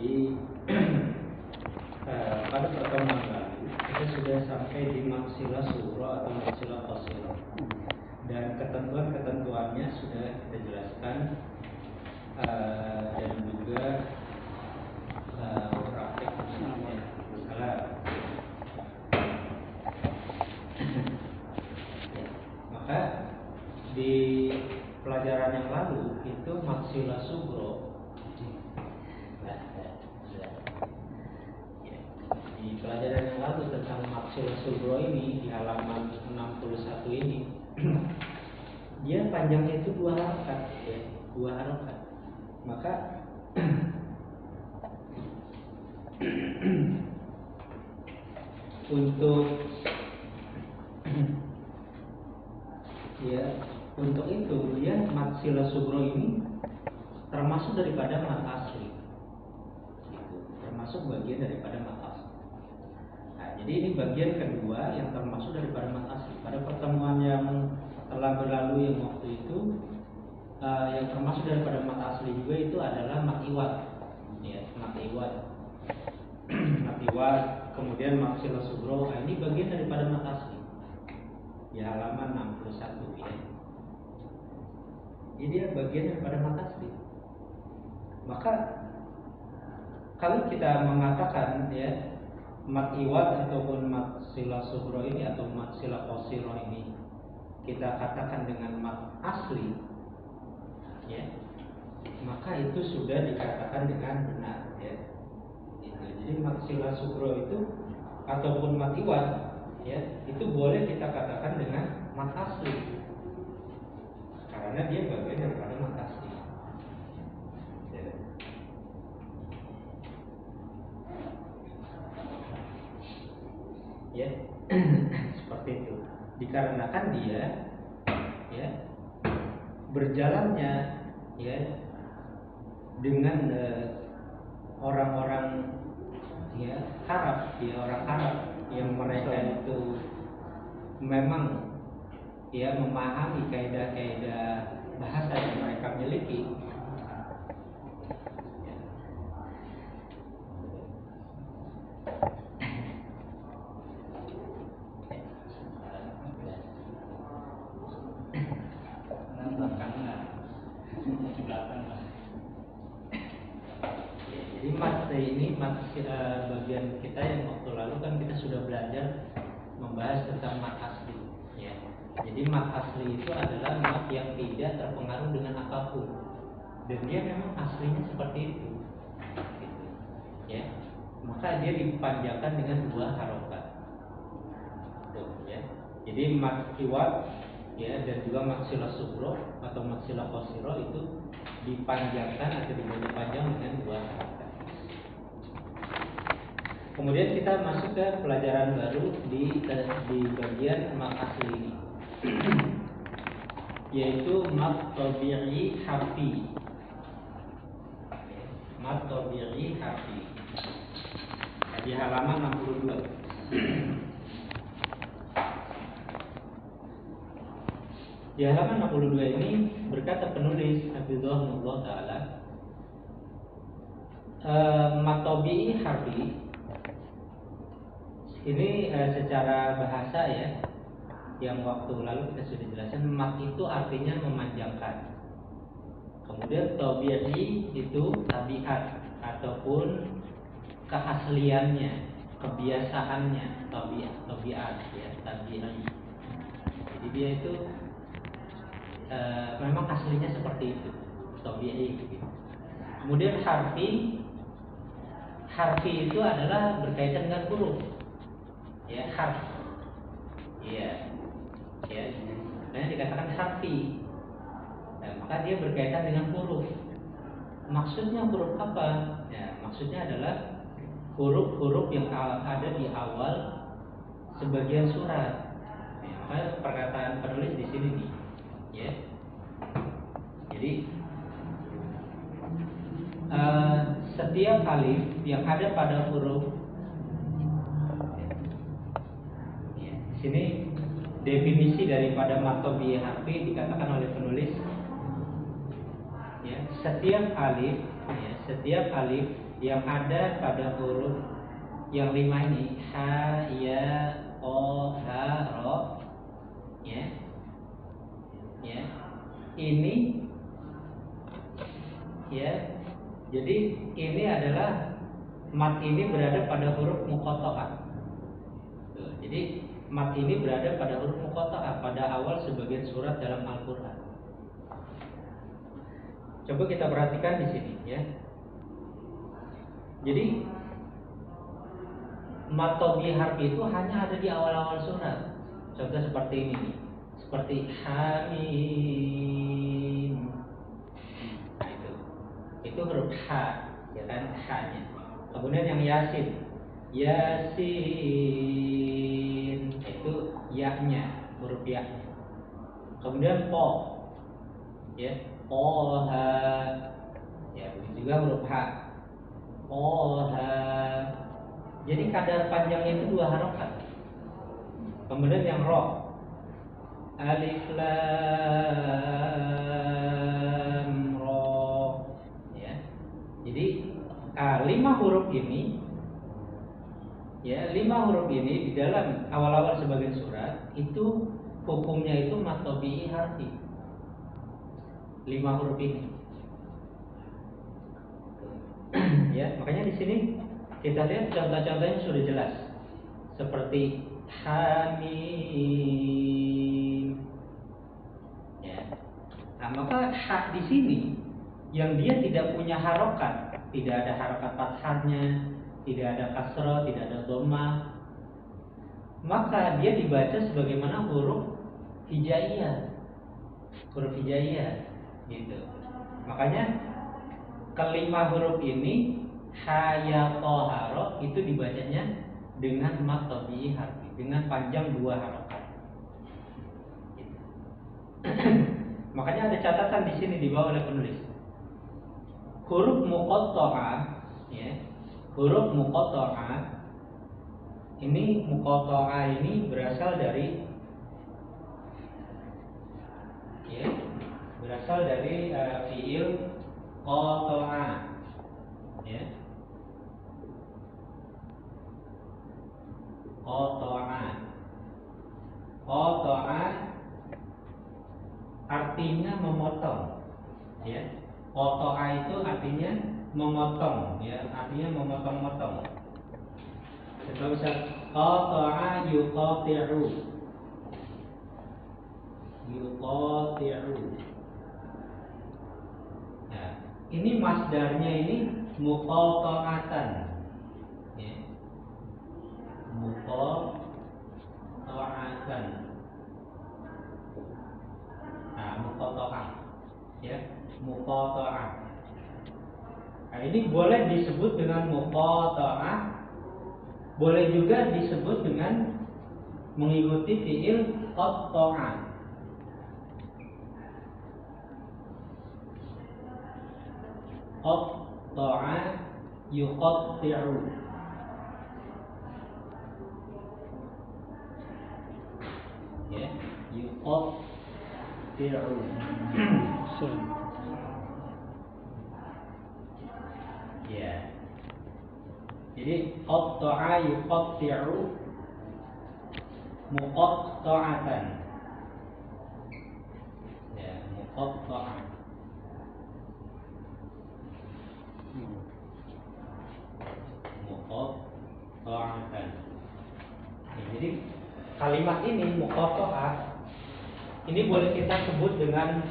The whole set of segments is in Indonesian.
Jadi pada pertemuan lalu kita sudah sampai di maksilah sugro atau maksilah qasiro, dan ketentuan-ketentuannya sudah kita jelaskan dan juga praktik salah. Maka di pelajaran yang lalu itu maksilah sugro. Di pelajaran yang lalu tentang maksilah sugro ini di halaman 61 ini dia panjangnya itu 2 harokat ya, 2 harokat. Maka untuk itu dia maksilah sugro ini termasuk daripada mat asli, gitu. Termasuk bagian daripada mat asli. Nah, jadi ini bagian kedua yang termasuk daripada mat asli. Pada pertemuan yang telah berlalu yang waktu itu yang termasuk daripada mat asli juga itu adalah mat iwad, ya, mat iwad. Mat iwad, kemudian maksilah sugro. Nah, ini bagian daripada mat asli di halaman 61 ya. Jadi dia bagian daripada mat asli. Maka kalau kita mengatakan ya mat iwad ataupun maksilah sugro ini atau maksilah qasiro ini kita katakan dengan mat asli ya, maka itu sudah dikatakan dengan benar ya. Jadi maksilah sugro itu ataupun mat iwad ya, itu boleh kita katakan dengan mat asli karena dia bagian daripada mat asli. Ya, seperti itu. Dikarenakan dia ya berjalannya ya dengan orang-orang ya Arab, ya orang Arab yang mereka itu memang ya memahami kaidah-kaidah bahasa yang mereka miliki. Bagian kita yang waktu lalu kan kita sudah belajar membahas tentang mat asli ya. Jadi mat asli itu adalah mat yang tidak terpengaruh dengan apapun dan dia memang aslinya seperti itu gitu. Ya, maka dia dipanjangkan dengan 2 harokat tuh ya. Jadi mat iwad ya dan juga maksilah sugro atau maksilah qasiro itu dipanjangkan atau diberi panjang dengan 2 harokat. Kemudian kita masuk ke pelajaran baru di bagian mat asli ini, yaitu mat tabi'i harfi. Mat tabi'i harfi di halaman 62. Di halaman 62 ini berkata penulis hafizahullah taala, mat tabi'i harfi ini secara bahasa ya, yang waktu lalu kita sudah jelaskan, mat itu artinya memanjangkan. Kemudian tabi'i itu tabiat ataupun keasliannya, kebiasaannya, tabiat ya, tabi'i. Jadi dia itu memang aslinya seperti itu, tabi'i gitu. Kemudian harfi itu adalah berkaitan dengan huruf. Ya, harf. Iya. Ya. Makanya dikatakan harfi. Nah, maka dia berkaitan dengan huruf. Maksudnya huruf apa? Ya, maksudnya adalah huruf-huruf yang ada di awal sebagian surat. Ya, makanya perkataan penulis di sini nih. Ya. Jadi setiap alif yang ada pada huruf sini definisi daripada mat tabi'i harfi dikatakan oleh penulis ya, setiap alif yang ada pada huruf yang 5 ini, ha, ya, o, ha, ro, ya, ya, ini, ya, jadi ini adalah mat ini berada pada huruf muqatta'ah. Jadi mat ini berada pada huruf muqatta'ah pada awal sebagian surat dalam Al-Qur'an. Coba kita perhatikan di sini, ya. Jadi mat tobi harfi itu hanya ada di awal-awal surat. Contoh seperti ini nih. Seperti hamim. Nah, itu huruf ha, ya kan, ha-nya. Kemudian yang yasin. Yasin itu ya-nya, huruf ya-nya. Kemudian po. Ya, poha. Ya, begitu juga huruf ha. Poha. Jadi kadar panjangnya itu 2 harokat. Kemudian yang ro, alif lam ro, ya. Jadi 5 huruf ini, ya, 5 huruf ini di dalam awal-awal sebagian surat itu hukumnya itu mat tabi'i harfi. 5 huruf ini. Ya, makanya di sini kita lihat contoh-contohnya sudah jelas. Seperti hamim. Ya. Nah, maka ha di sini yang dia tidak punya harokat, tidak ada harokat fathahnya, tidak ada kasrah, tidak ada dhammah, maka dia dibaca sebagaimana huruf hijaiyah. Huruf hijaiyah gitu. Makanya kelima huruf ini ha, ya, to, ha, ro itu dibacanya dengan mat tabi'i harfi, dengan panjang 2 harokat. Gitu. Makanya ada catatan di sini di bawah oleh penulis. Huruf muqatta'ah, ya. Huruf muqatta'ah ini berasal dari, ya, berasal dari fiil qata'a, ya. Qata'a artinya memotong, ya. Qata'a itu artinya memotong, ya, artinya memotong-motong. Contoh misal qata'a yuqati'u. Nah, ini masdarnya ini muqatta'atan, ya. Muqatta'atan. Nah, muqatta'ah, ya, muqatta'ah. Nah, ini boleh disebut dengan muqatta'ah, boleh juga disebut dengan mengikuti fiil qatta'a. Qatta'a yuqatti'u. Ya, yuqatti'u. Ya. Jadi qatta'a yuqatti'u muqatta'atan. Ya, muqatta'ah. Muqatta'atan. Ya, jadi kalimat ini muqatta'ah ini boleh kita sebut dengan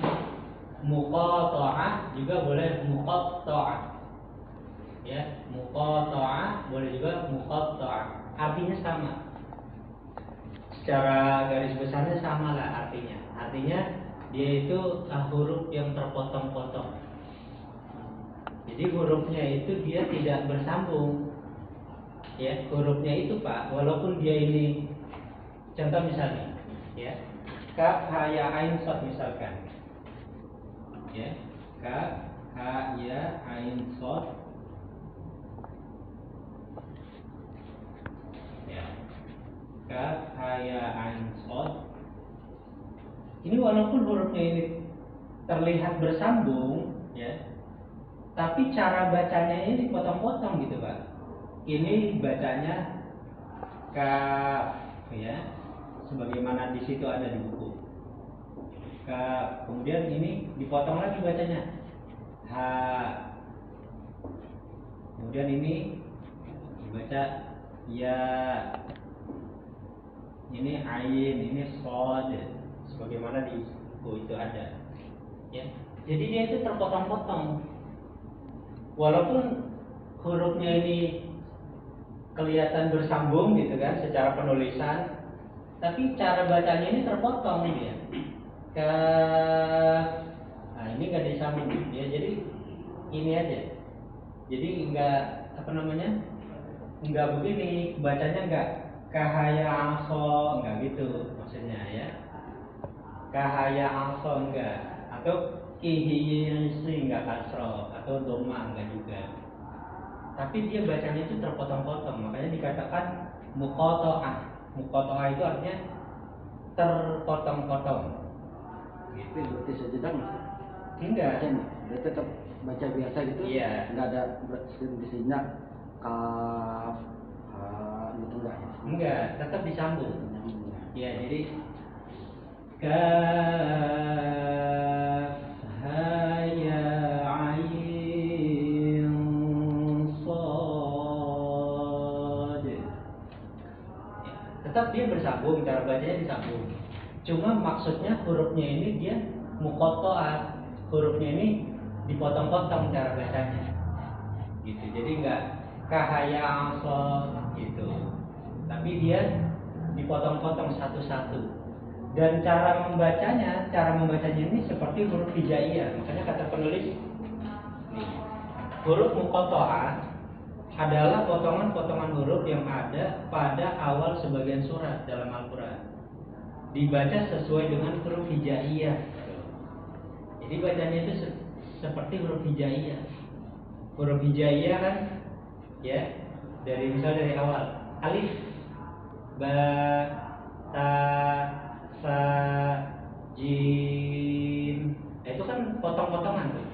muqatta'ah, juga boleh muqatta'ah. Ya, muqatta'ah boleh juga muqatta'ah. Artinya sama. Secara garis besarnya sama lah artinya. Artinya dia itu huruf yang terpotong-potong. Jadi hurufnya itu dia tidak bersambung. Ya, hurufnya itu Pak, walaupun dia ini contoh misalnya, ya. Kaf, ha, ya, ain, shad misalkan. Ya, kaf, ha, ya, ain, shad. Ya. Kaf, ha, ya, ain, shad. Ini walaupun hurufnya ini terlihat bersambung, ya. tapi cara bacanya ini dipotong-potong gitu Pak. Ini bacanya kaf ya, sebagaimana di situ ada di buku. Kaf, kemudian ini dipotong lagi bacanya ha, kemudian ini dibaca ya, ini ain, ini shod, sebagaimana di buku itu ada ya. Jadi dia itu terpotong-potong, walaupun hurufnya ini kelihatan bersambung gitu kan secara penulisan, tapi cara bacanya ini terpotong dia. Nah ini nggak disambung ya, jadi ini aja. Jadi nggak apa namanya, nggak begini bacanya, nggak kahaya aso, nggak gitu maksudnya ya. Kahaya aso enggak, atau kihiyisi nggak kasro, atau doma enggak juga. Tapi dia bacanya itu terpotong-potong, makanya dikatakan muqoto'ah. Muqoto'ah itu artinya terpotong-potong. Itu berarti sejedang mas? Enggak. Dia tetap baca biasa gitu? Iya. Enggak ada disininya kaf, ha, gitu enggak ya? Enggak, tetap disambung. Ya, jadi kaf ha ya ain shad. Ya, tetap dia bersambung, cara bacanya disambung. Cuma maksudnya hurufnya ini dia muqotta'ah, hurufnya ini dipotong-potong cara bacanya gitu. Jadi enggak kahaya asal gitu, tapi dia dipotong-potong satu-satu. Dan cara membacanya ini seperti huruf hijaiyah. Makanya kata penulis nih, huruf muqotta'ah adalah potongan-potongan huruf yang ada pada awal sebagian surat dalam Al-Quran, dibaca sesuai dengan huruf hijaiyah. Jadi bacanya itu seperti huruf hijaiyah. Huruf hijaiyah kan ya, dari awal alif, ba, ta, sa, jim. Nah, itu kan potong-potongan tuh.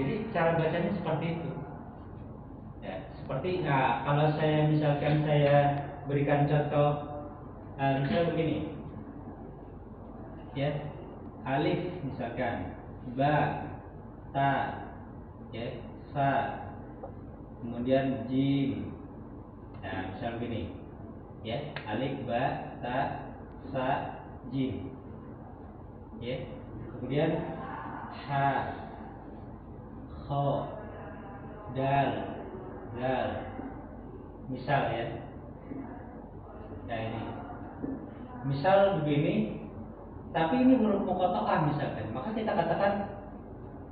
Jadi cara bacanya seperti itu. Ya, seperti kalau saya misalkan saya berikan contoh, misalnya begini ya, alif misalkan, ba, ta ya, sa, kemudian jim. Nah misal begini ya, alif, ba, ta, sa, jim ya, kemudian ha, kho, dal, dal, misal ya. Nah ini misal begini, tapi ini huruf muqotta'ah misalkan, maka kita katakan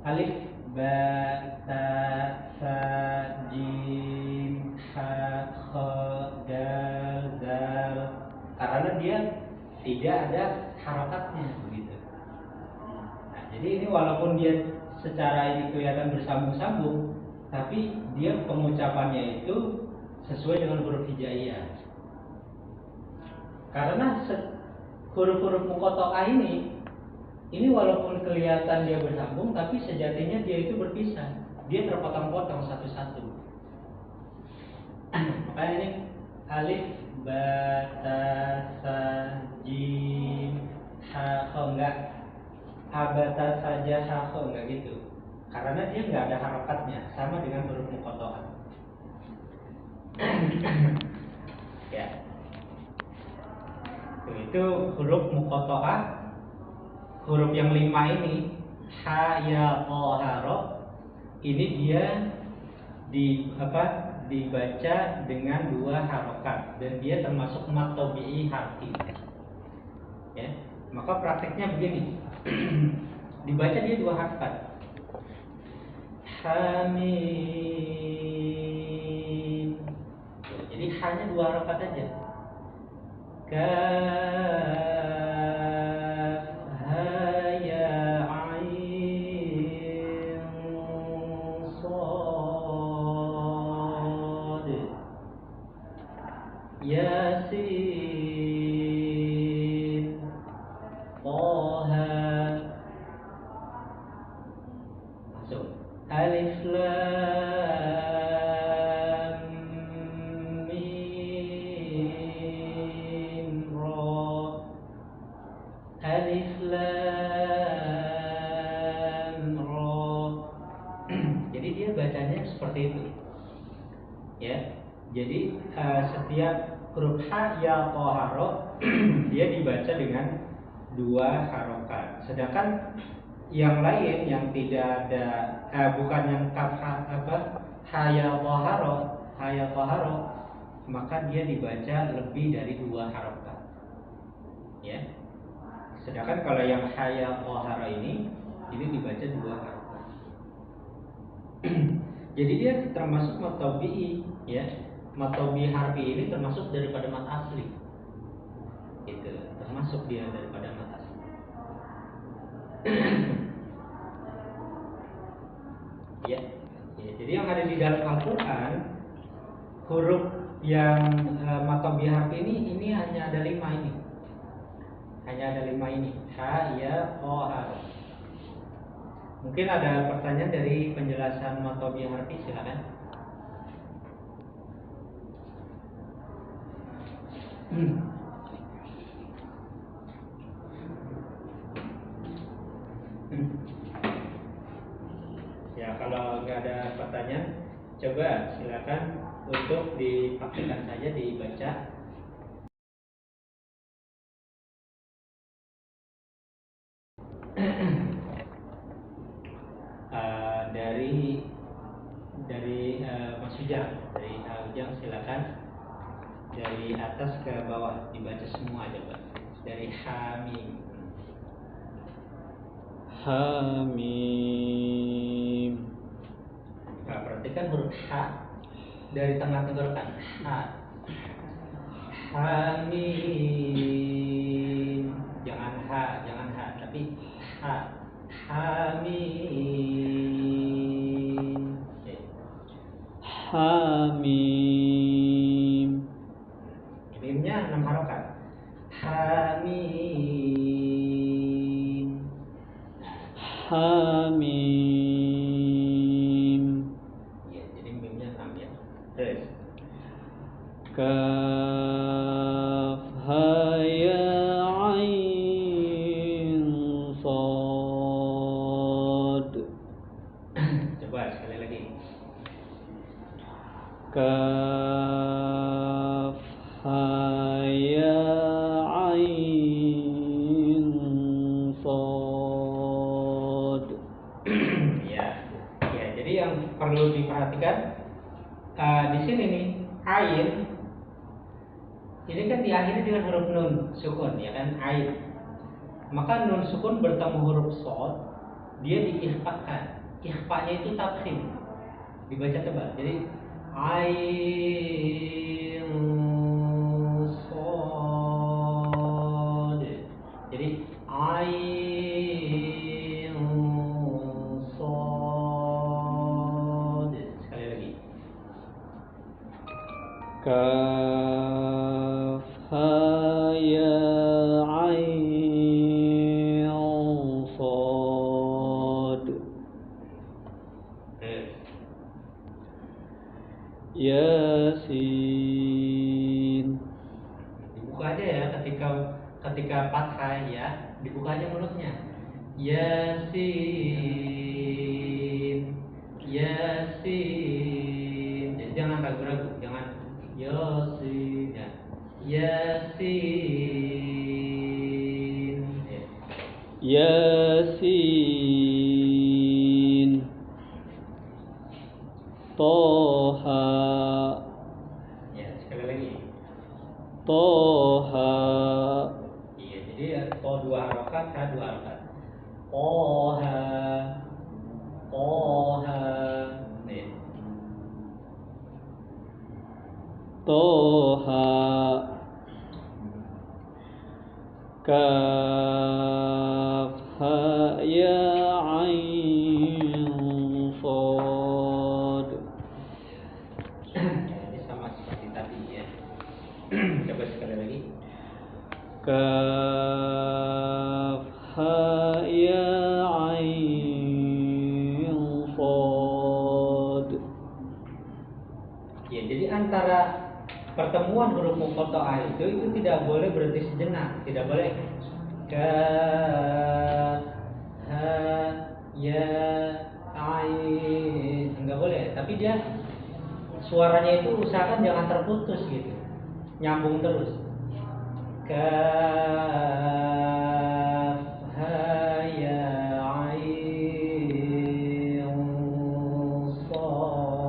alif, ba, ta, sa, jim, ha, kha, dal, dal, karena dia tidak ada harokatnya begitu. Nah, jadi ini walaupun dia secara ini kelihatan bersambung-sambung, tapi dia pengucapannya itu sesuai dengan huruf hijaiyah. Karena huruf-huruf muqotta'ah ini walaupun kelihatan dia bersambung, tapi sejatinya dia itu berpisah. Dia terpotong-potong satu-satu. Makanya ini alif, ba, ta, sa, jim, ha, kho, enggak abata saja, ha, kho, enggak gitu. Karena dia enggak ada harokatnya, sama dengan huruf muqotta'ah. Ya. Itu huruf muqotta'ah. Huruf yang 5 ini, ha, ya, o, ha, ro, ini dia dibaca dengan 2 harokat, dan dia termasuk mat tabi'i harfi. Ya, maka prakteknya begini. Dibaca dia 2 harokat. Hamim. Jadi hanya 2 harokat aja. Kaf, ha, ya, ain, shad, yasin, taha. Masuk. ya. Jadi setiap huruf ha ya toharo dia dibaca dengan 2 harokat. Sedangkan yang lain yang tidak ada bukan yang kaf ha ya toharo, maka dia dibaca lebih dari 2 harokat. Ya. Sedangkan kalau yang ha ya toharo ini dibaca 2 harokat. Jadi dia termasuk mat tabi'i, ya. Mat tabi'i harfi ini termasuk daripada mat asli. Gitu, termasuk dia daripada mat asli. Ya. Jadi yang ada di dalam Al-Qur'an huruf yang mat tabi'i harfi ini hanya ada 5 ini. Hanya ada 5 ini. Ha ya toharo. Mungkin ada pertanyaan dari penjelasan mat tabi'i harfi, silakan. Ya, kalau nggak ada pertanyaan, coba silakan untuk dipraktikkan saja dibaca. Dari Mas Ujang, dari Ujang silakan dari atas ke bawah dibaca semua coba. Dari Hamim. Hamim. Nah, perhatikan huruf ha dari tengah tenggorokan. Ha. Hamim. Jangan ha, tapi ha. Hamim. Hamim. Mimnya 6 harokat. Hamim. Hamim. Ya, jadi mimnya 6 ya. Terus. Kaf ha ya ain sad. Coba sekali lagi. Kaf ha ya ain sad. Ya, jadi yang perlu diperhatikan di sini nih ain ini kan diakhiri dengan huruf nun sukun, ya kan, ain. Maka nun sukun bertemu huruf shad, dia diikhfakan. Ikhfanya itu tafkhim, dibaca tebal. Jadi ain shad. Jadi ain shad. Sekali lagi. Kaf ha ya ain sad. Yasin. Dibuka aja ya ketika fathah ya, dibuka aja mulutnya. Yasin. Yasin. Jadi jangan ragu-ragu, jangan Yasin ya. Yasin. Ya. Yasin. Toha. Ya, sekali lagi. Toha. Iya, jadi to 2 harokat, ha 2 harokat. Toha. Toha. Nih. Toha. Kaf ha ya ain sad. Ini sama seperti tadi ya. Coba sekali lagi. Kaf ha ya ain sad. Ya, jadi antara pertemuan huruf muqatta'ah itu tidak boleh berhenti sejenak, tidak boleh kaf ha ya ain, enggak boleh, tapi dia suaranya itu usahakan jangan terputus gitu, nyambung terus. Kaf ha ya ain sad.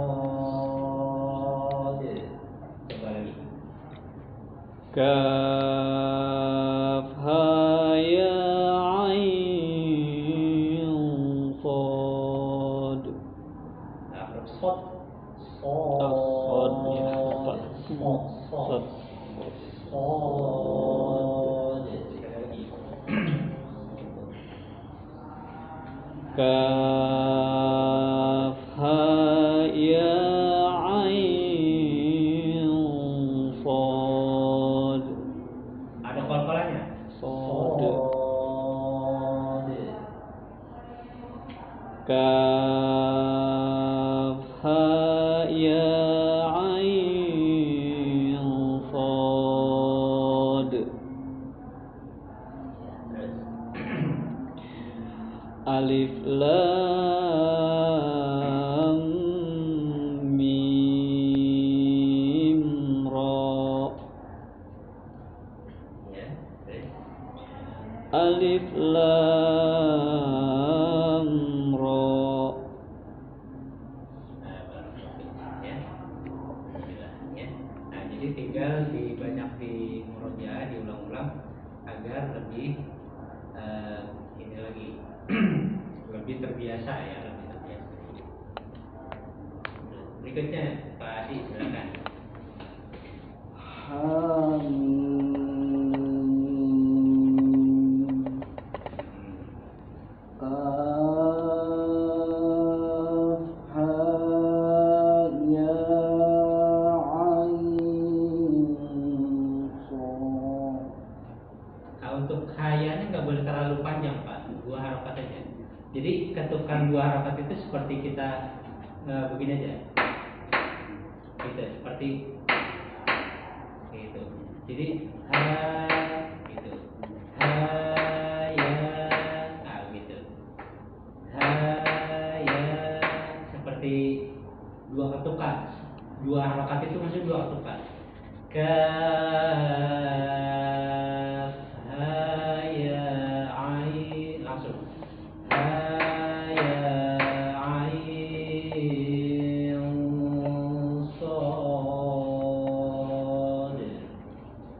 Coba lagi. Kaf ha ya ain sad. Nah, sod. Sod ya. Sod. Sod. Sod. Sekali lagi. Kaf ha ya ain sad. Ada kol-kolannya. Sod. Sod. Kaf ha ya ain sad. Alif lam mim ra. Ya, terus. Alif lam ra. Ya. Ya. Nah, jadi tinggal banyak di murojaah, diulang-ulang agar lebih ini lagi lebih terbiasa ya, lebih terbiasa. Berikutnya Pak Adi, silakan. Hamim. Kaf ha ya ain sad. Nah, untuk hayanya nggak boleh terlalu panjang Pak, 2 harokat aja. Jadi ketukan 2 harokat itu seperti kita begini aja, gitu, seperti gitu. Jadi ha gitu, ha ya, nah gitu, ha ya, seperti 2 ketukan, 2 harokat itu maksudnya 2 ketukan. Kaf ha ya ain, langsung ha ya ain sad.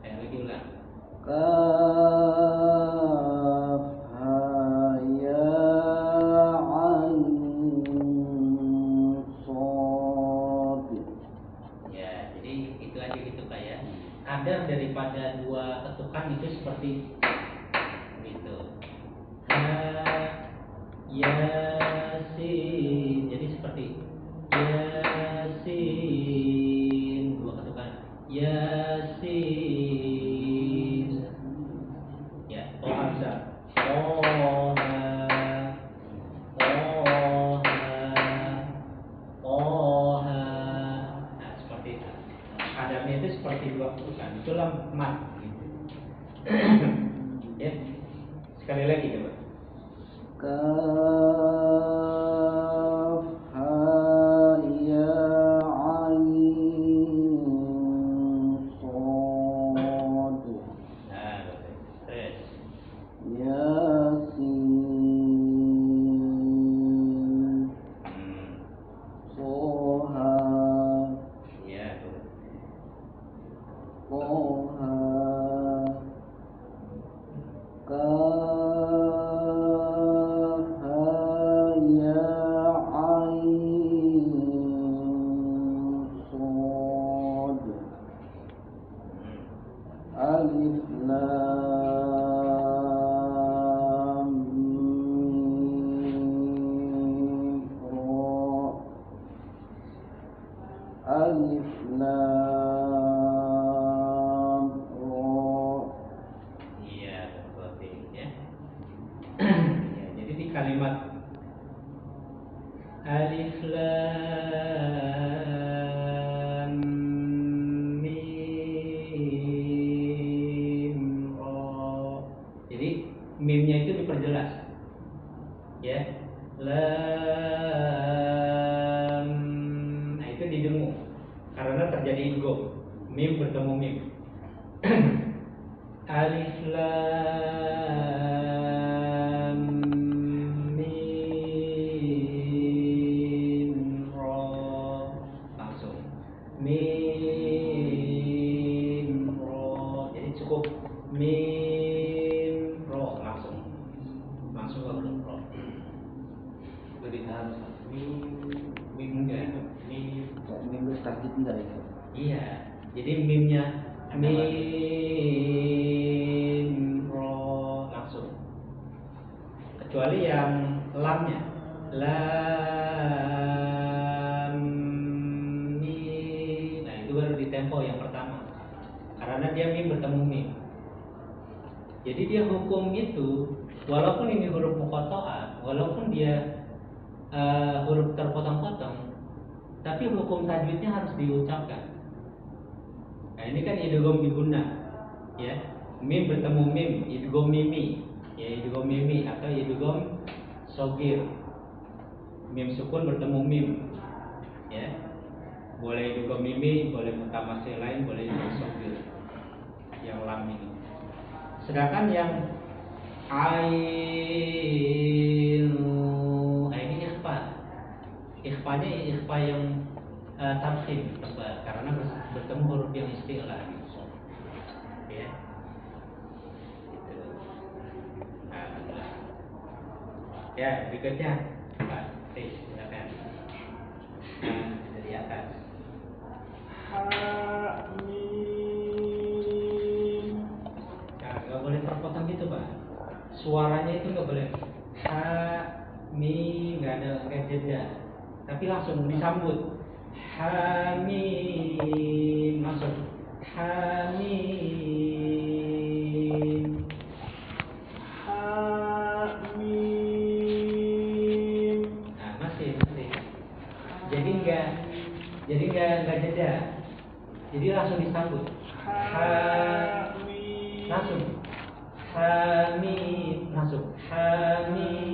Ayo lagi ulang. Kaf ha ya ain sad. Ya, jadi itu aja gitu Pak ya. Kadar daripada 2 ketukan itu seperti gitu. Yasin. Jadi seperti Yasin, 2 ketukan. Yasin. Ya, Toha bisa. Toha. Toha. Nah, seperti itu. Kadarnya itu seperti 2 ketukan. Itulah mat gitu. Ya. Sekali lagi coba. Kaf ha ya ain sad. Nah, betul. Terus. Yasin. Toha. Ya, betul. Toha. Kaf ha ya ain sad. Alif lam mim ra. Alif lam ra. Iya, seperti ya. Ya, jadi di kalimat alif lam mim ra. Jadi mimnya itu diperjelas. Ya. Lam. Nah, itu didengung. karena terjadi idgham, mim bertemu mim. Alif lam mim ra, langsung mim ra, jadi cukup mim ra, langsung ke huruf ra. Lebih tahan mim enggak, mim tasdid enggak ya? iya, jadi mimnya mim ro langsung, kecuali yang lamnya lam mim, nah itu baru di tempo yang pertama karena dia mim bertemu mim. Jadi dia hukum itu walaupun ini huruf muqatta'ah, walaupun dia huruf terpotong-potong, tapi hukum tajwidnya harus diucapkan. Nah ini kan idgham biguna, ya, mim bertemu mim, idgham mimi, ya idgham mimi atau idgham shogir, mim sukun bertemu mim, ya, boleh idgham mimi, boleh mutamassil lain, boleh idgham shogir, yang lam ini. Sedangkan yang ain, nah ini ikhfanya ikhfa yang tarhim tebal karena bertemu huruf yang isti'la gitu. Ya. Gitu. Alhamdulillah. Ya, berikutnya Pak, silakan. Dari atas. Hamim. Nah, nggak boleh terpotong gitu Pak. Suaranya itu nggak boleh nggak ada jeda, tapi langsung disambut. Hamim, masuk hamim, Hamim. nah masih jadi nggak jeda, jadi langsung disambut langsung hamim, masuk hamim,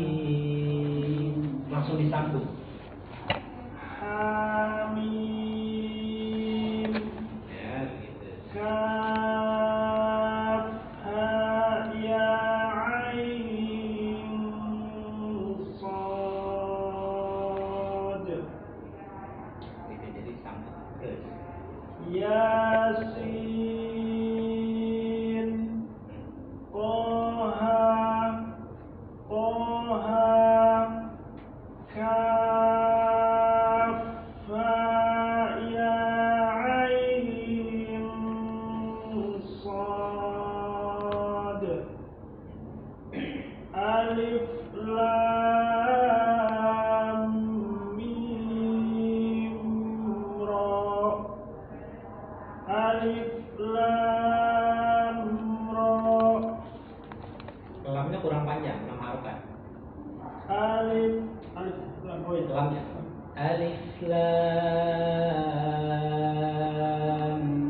langsung disambut. Hamim. Ya, gitu. Kaf ha ya ain sad. Gitu, jadi sambut terus. Yasin. Toha. Kaf ha ya ain sad. Alif lam mim ra. Alif lam ra. Lamnya kurang panjang, 6 harokat. Alif lam oh ya. Lamnya alif lam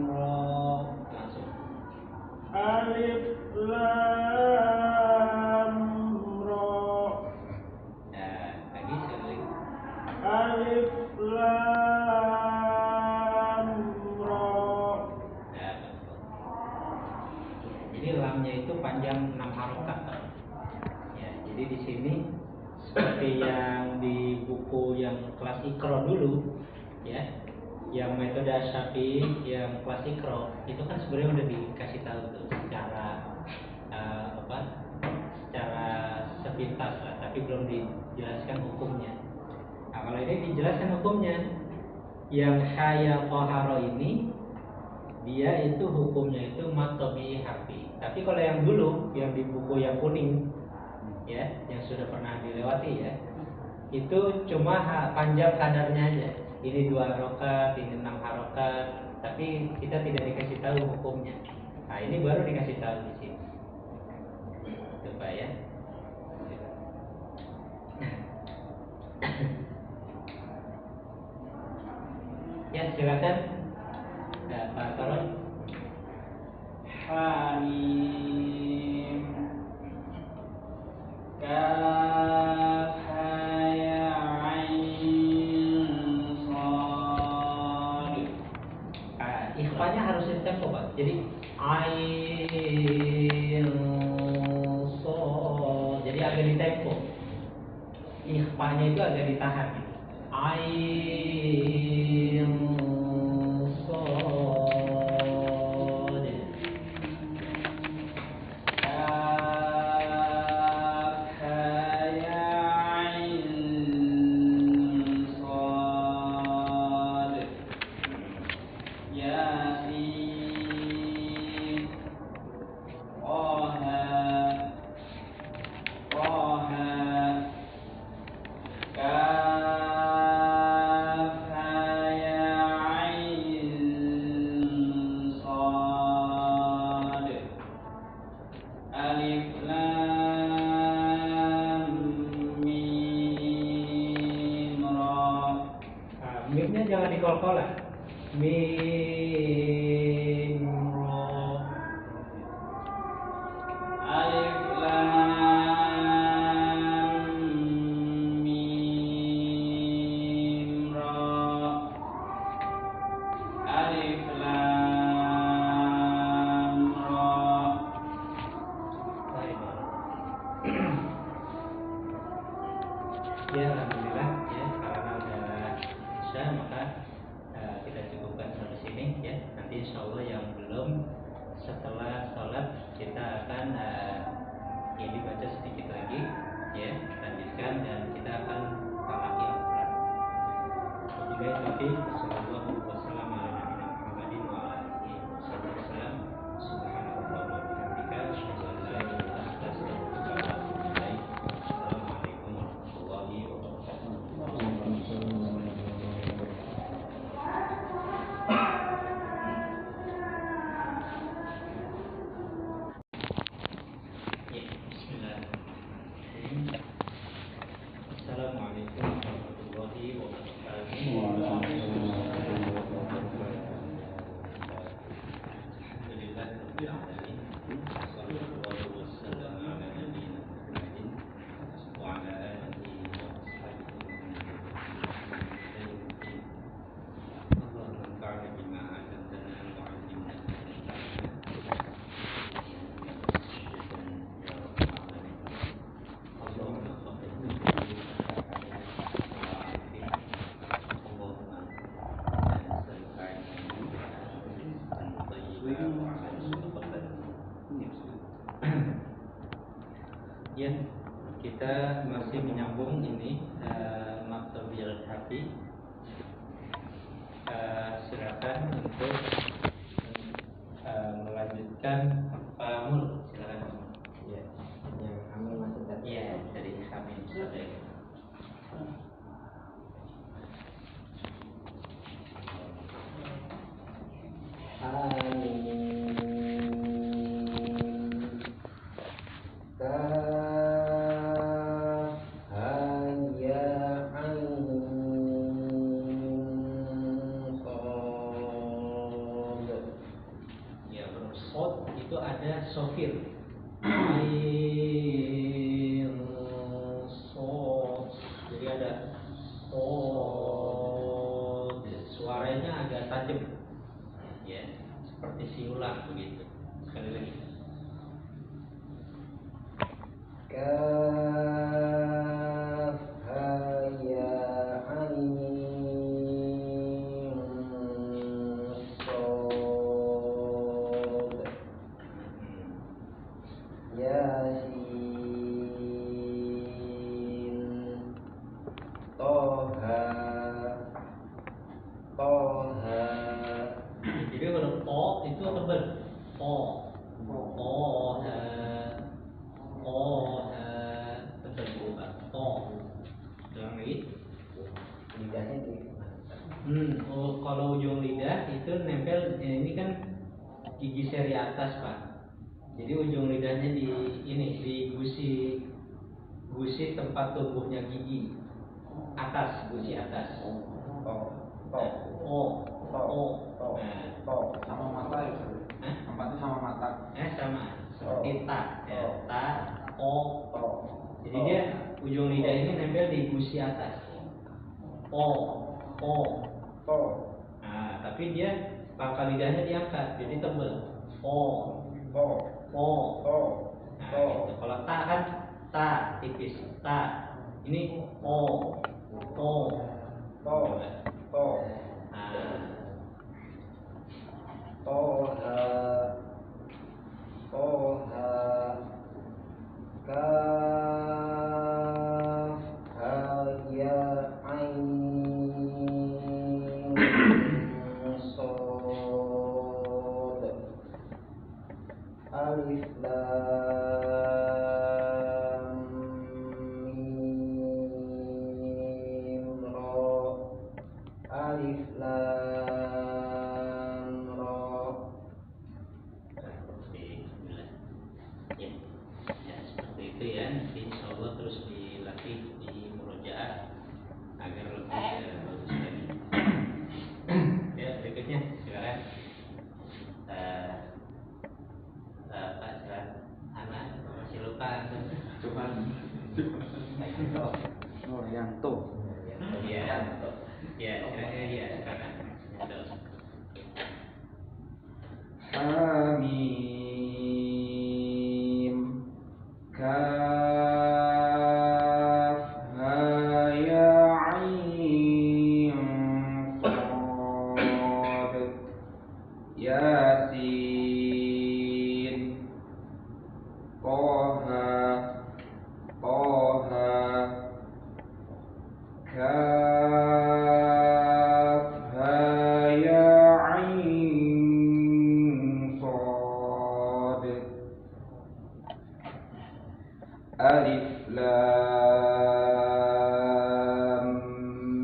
ra, langsung. Alif lam ra. Nah, lagi sekali. Alif lam ra. Nah, jadi lamnya itu panjang 6 harokat. Ya, jadi di sini seperti yang di buku yang kelas Iqra dulu, ya, yang metode Syafi'i yang kelas Iqra itu kan sebenarnya udah dikasih tahu tuh secara secara sepintas lah, tapi belum dijelaskan hukumnya. Nah, kalau ini dijelaskan hukumnya, yang haya koharo ini dia itu hukumnya itu matobi harfi. Tapi kalau yang dulu yang di buku yang kuning, ya, yang sudah pernah dilewati, ya, itu cuma panjang kadarnya aja. Ini 2 harokat, ini 6 harokat, tapi kita tidak dikasih tahu hukumnya. Nah ini baru dikasih tahu di sini. Coba ya. Ya silakan. Nah, Pak Toron. Hamim. Kaf ha ya ain sad. ikhfanya harus di tempo Pak. Jadi ain so, jadi agak di tempo. Ikhfanya itu agak ditahan gitu. Ain so. Mimnya jangan dikol-kolan. Mim ro. Alif lam mim ro. Alif lam ro. Ya, alhamdulillah ya, karena udah bisa maka kita cukupkan sampai sini ya. Nanti insya Allah yang belum setelah sholat kita akan ini baca sedikit lagi ya, lanjutkan dan kita akan talaki Al-Quran. Wabillahi taufiq. Wassallallahu wasallam ala nabiyina Muhammadin wa ala alihi wasallam. Subhanallah wa bihamdika asyhadu an la ilaha illa anta astaghfiruka wa atubu ilaik. Assalamualaikum warahmatullahi wabarakatuh. Assalamualaikum warahmatullahi wabarakatuh. Alhamdulillahirabbil alamin. Wassalatu wassalamu ala nabiyyina Muhammadin wa ala alihi wa ashabihi. Allahumma anfa'na bima 'allamtana wa 'allimna ma yanfa'una. Ya, kita masih menyambung ini Maktabil Hati. Silakan untuk melanjutkan Pak Mul, silakan. Ya, yang kami masih tadi. Iya, dari kami saudara. Ya, bersod itu ada sofir. Jadi ada suaranya agak tajam. Ya, seperti siulang begitu. Sekali lagi. Jadi kalau to itu tebal. To, tebal bukan. To. Ulang lagi. Lidahnya di Kalau ujung lidah itu nempel, ini kan gigi seri atas Pak. Jadi ujung lidahnya di ini, di gusi tempat tumbuhnya gigi atas, gusi atas. sama mata ya, tempatnya sama mata. Sama seperti ta, ya, ta, Jadi dia ujung lidah ini nempel di gusi atas. Nah, tapi dia pangkal lidahnya diangkat jadi tebel. Oh. Nah, gitu. Kalau ta kan ta tipis ta. Ini oh. Alif lam mim ra. Alif lam ra. Ya, seperti itu ya. Nanti insya Allah terus dilatih di murojaah agar lebih bagus lagi. Ya, berikutnya silakan. Pak silakan. Anak masih lupa. Coba. Oh, Yanto. Iya, ya, silakan ya sekarang. Hamim kaf ha ya ain sad yasin toha kaf ha ya ain sad alif lam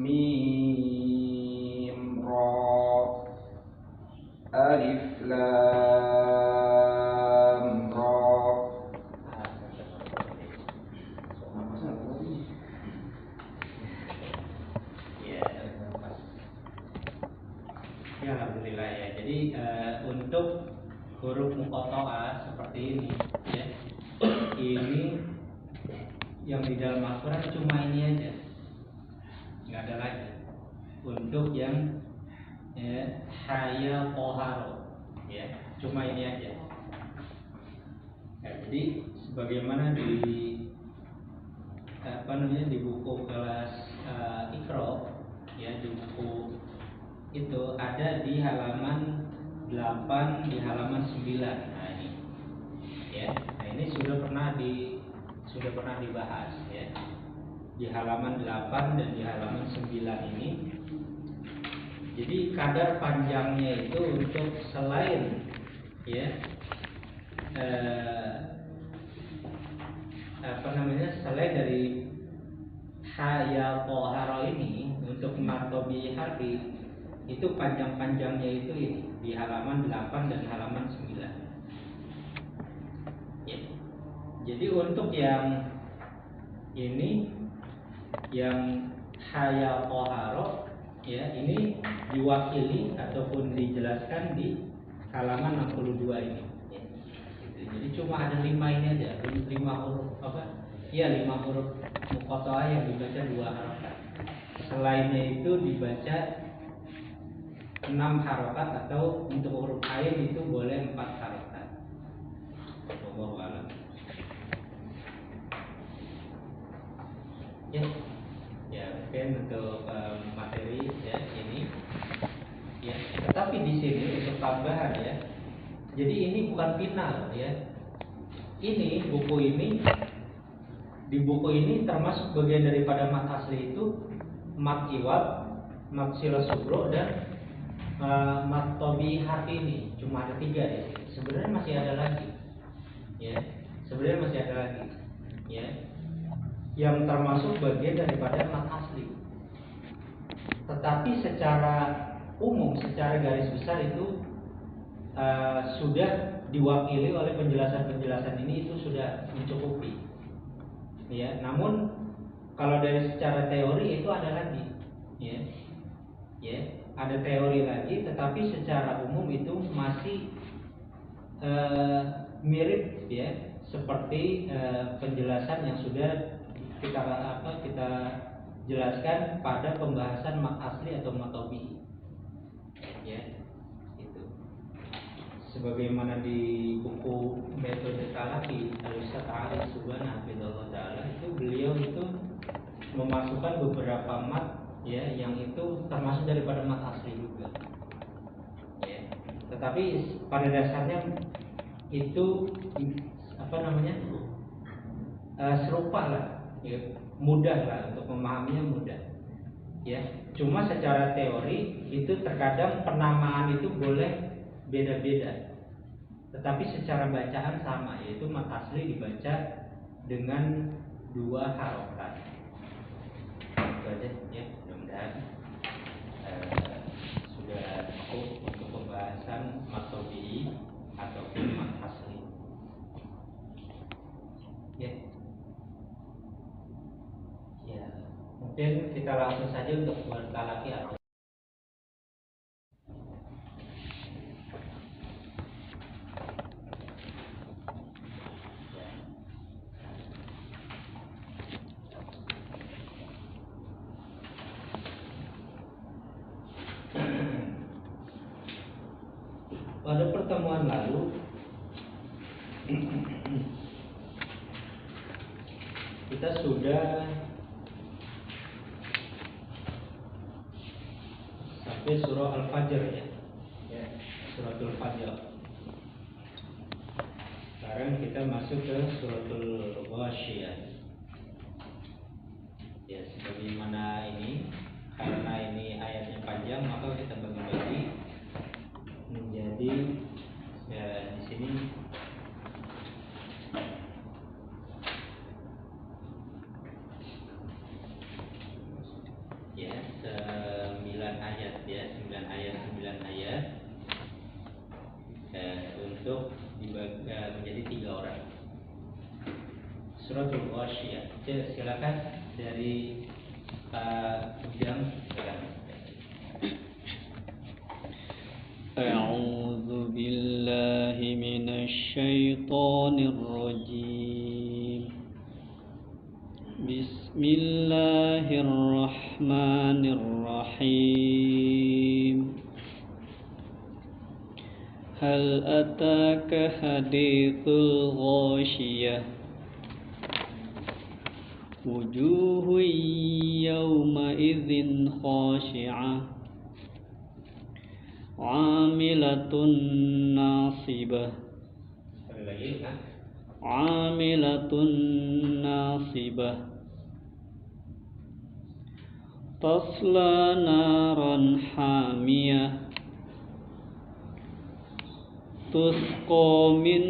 mim ra. Alif lam ra. Ya, alhamdulillah ya. Jadi untuk huruf muqatta'ah seperti ini ya. Ini yang di dalam Al-Qur'an cuma ini aja. Nggak ada lagi. Untuk yang haya toharo ya, cuma ini aja. Ya, jadi sebagaimana di di buku kelas Iqra ya, di buku itu ada di halaman 8 di halaman 9. Nah ini ya, nah ini sudah pernah dibahas ya, di halaman 8 dan di halaman 9 ini. Jadi kadar panjangnya itu untuk selain ya selain dari haya toharo ini, untuk martobi harfi itu panjang-panjangnya itu ini di halaman 8 dan halaman 9 ya. Jadi untuk yang ini yang haya toharo ya, ini diwakili ataupun dijelaskan di halaman 62 ini ya. Jadi cuma ada 5 ini aja, 5 huruf ya 5 huruf muqatta'ah yang dibaca 2 harokat. Selainnya itu dibaca 6 harokat, atau untuk huruf ain itu boleh 4 harokat. Wallahu a'lam. Ya, mungkin untuk materi ya ini ya. Tetapi di sini untuk tambahan ya. Jadi ini bukan final ya. Ini buku ini, di buku ini termasuk bagian daripada mat asli itu mat iwab, mat sila sugro, dan mat tobi harfi ini. Cuma ada 3 di sini. Sebenarnya masih ada lagi ya. Sebenarnya masih ada lagi ya, yang termasuk bagian daripada mat asli. Tetapi secara umum, secara garis besar itu sudah diwakili oleh penjelasan-penjelasan ini, itu sudah mencukupi. Ya, namun kalau dari secara teori itu ada lagi, ya, ada teori lagi, tetapi secara umum itu masih mirip, ya, seperti penjelasan yang sudah kita jelaskan pada pembahasan mat asli atau mat tobi, ya, itu. sebagaimana di buku metode talaki Al-Ustaz Ali Subhana Hafizahullah Ta'ala, itu beliau itu memasukkan beberapa mat ya yang itu termasuk daripada mat asli juga ya. Tetapi pada dasarnya itu serupa lah ya, mudah lah untuk memahaminya, mudah ya. Cuma secara teori itu terkadang penamaan itu boleh beda-beda, tetapi secara bacaan sama, yaitu mat asli dibaca dengan 2 harokat. Itu aja ya, mudah-mudahan sudah cukup untuk pembahasan mat tabi'i ataupun mat asli ya. Ya, mungkin kita langsung saja untuk bertalaki atau pada pertemuan lalu kita sudah sampai surah Al-Fajr ya. Suratul Fajr. Sekarang kita masuk ke suratul Ghasyiyah. Ya, sebagaimana ini, karena ini ayatnya panjang, maka kita bagi-bagi menjadi ya, di sini ya 9 ayat ya, 9 ayat untuk dibagi menjadi 3 orang. Suratul Ghasyiyah. Silakan dari Pak Ujang. أعوذ بالله من الشيطان الرجيم بسم الله الرحمن الرحيم هل أتاك حديث الغاشية وجوه يومئذ خاشعة عاملة ناصبة عاملة ناصبة تصلى نارا حامية تسقى من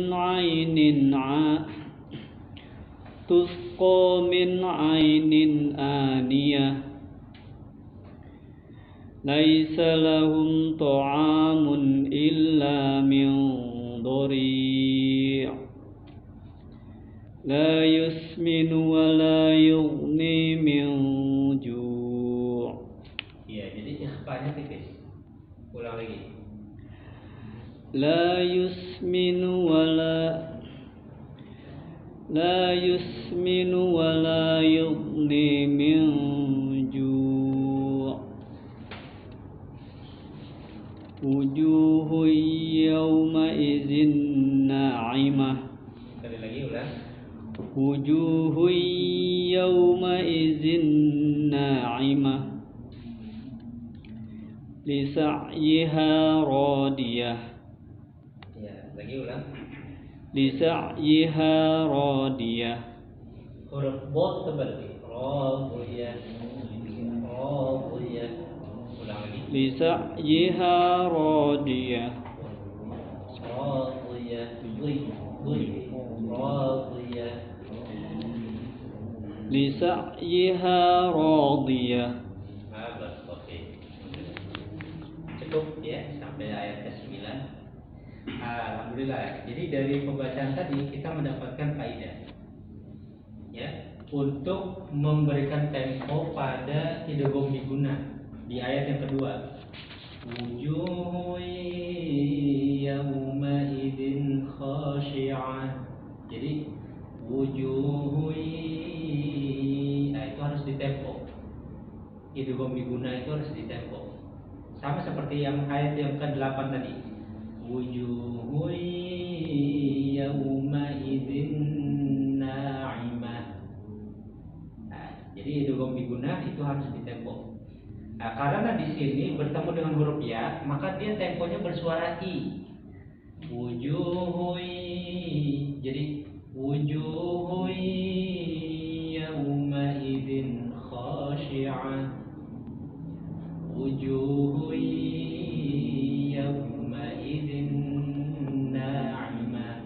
عين آنية ليس لهم طعام إلا من ضريع لا يسمن ولا يغني من جوع. Ya, jadi ikhfanya tipis. Ulang lagi. لا يسمن ولا يغني من جوع وجوه يومئذ ناعمة. Sekali lagi ulang. وجوه يومئذ ناعمة لسعيها راضية. Ya, lagi ulang. لسعيها راضية. Huruf bot tebal. Radiyah. Radiyah. Ulang lagi. لسعيها راضية. Radiyah. Radiyah. لسعيها راضية. Bagus, oke. Cukup ya sampai ayat ke-9. Alhamdulillah. Jadi dari pembacaan tadi kita mendapatkan faedah ya untuk memberikan tempo pada idgham diguna di ayat yang kedua. Wujuhu yawma idzin khashi'ah. Jadi wujuhu itu harus ditempo. Idgham diguna itu harus ditempo. Sama seperti yang ayat yang ke-8 tadi. wujuhun yawma idzin na'imah. Nah, jadi idgham bigunnah itu harus ditempo. Nah, karena di sini bertemu dengan huruf ya, maka dia temponya bersuara i. Wujuhun, jadi wujuhun yawma idzin khashi'ah. Wujuhun yawma idzin na'imah.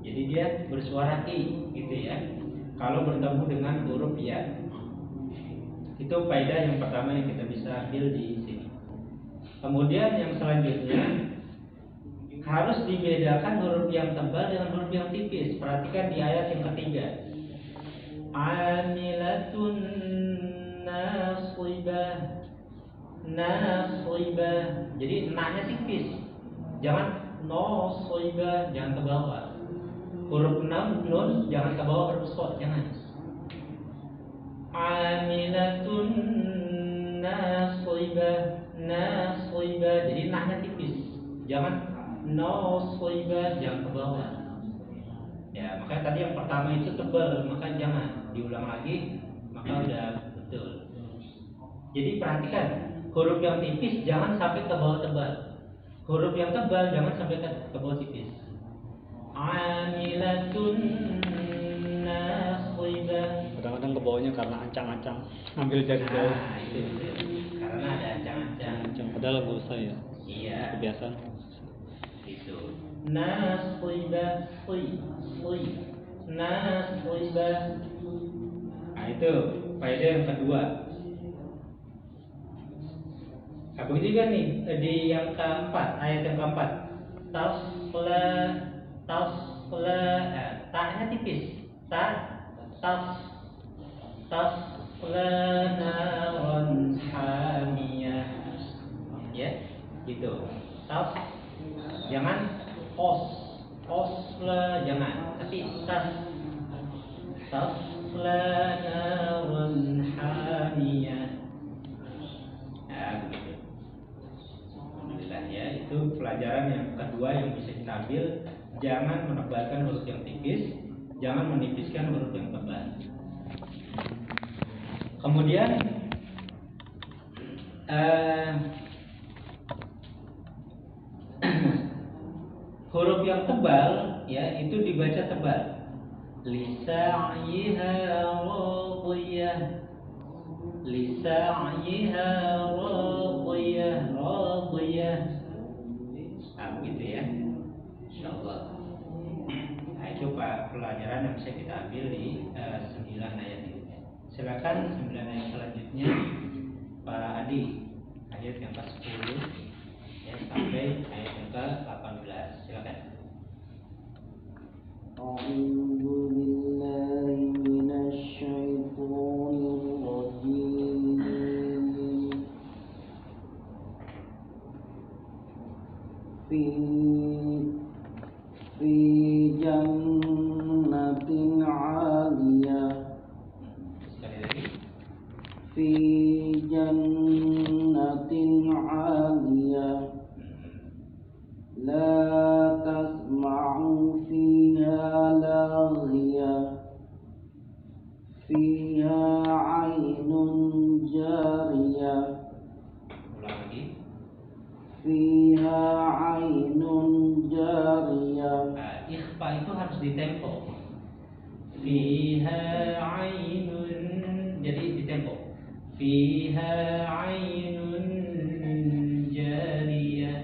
Jadi dia bersuara i gitu ya. Kalau bertemu dengan huruf ya. Itu faedah yang pertama yang kita bisa ambil di sini. Kemudian yang selanjutnya harus dibedakan huruf yang tebal dengan huruf yang tipis. Perhatikan di ayat yang ketiga. Amilatun nasibah. Nasibah. Jadi na-nya tipis. Jangan nasibah, jangan ke bawah. Huruf nun jangan ke bawah huruf shad, jangan. Amilatun nasibah. Nasibah. Jadi na-nya tipis. Jangan nasibah, jangan ke bawah. Ya, makanya tadi yang pertama itu tebal, maka jangan diulang lagi, maka udah betul. Jadi perhatikan, huruf yang tipis jangan sampai ke bawah tebal. Huruf yang tebal jangan sampai ke bawah tipis. Amilatun nasibah. Kadang-kadang ke bawahnya karena ancang-ancang ambil dari bawah. Nah, itu karena ada ancang-ancang. Ancang padahal gak usah ya. Iya. Kebiasaan. Itu nasibah, nasibah. Nah itu faedah yang kedua. Nah begitu juga nih di yang keempat, ayat yang keempat. Tasla, ta-nya tipis. Tasla naran hamiyah. Ya, gitu. Jangan osla jangan, tapi tasla naran hamiyah. Nah begitu. Alhamdulillah ya, itu pelajaran yang kedua yang bisa kita ambil. Jangan menebalkan huruf yang tipis, jangan menipiskan huruf yang tebal. Kemudian huruf yang tebal ya itu dibaca tebal. Lisa'yiha radiyah. Lisa'yiha radiyah. Radiyah. Nah begitu ya. Insyaallah. Nah itu pelajaran yang bisa kita ambil di 9 ayat ini. Silakan 9 ayat selanjutnya Pak Adi, ayat yang ke-10 ya, sampai ayat yang ke-18. Silakan. A'udzu billahi minasy syaithanir rajim. Fi jannatin 'aliyah. Sekali lagi. Fi jannatin 'aliyah. La tasma'u fiha laghiyah. Fiha 'ainun jariyah. Ulang lagi. Fiha 'ainun jariyah. Ikhfa itu harus ditempo. Fiha 'ainun, jadi ditempo. Fiha 'ainun jariyah.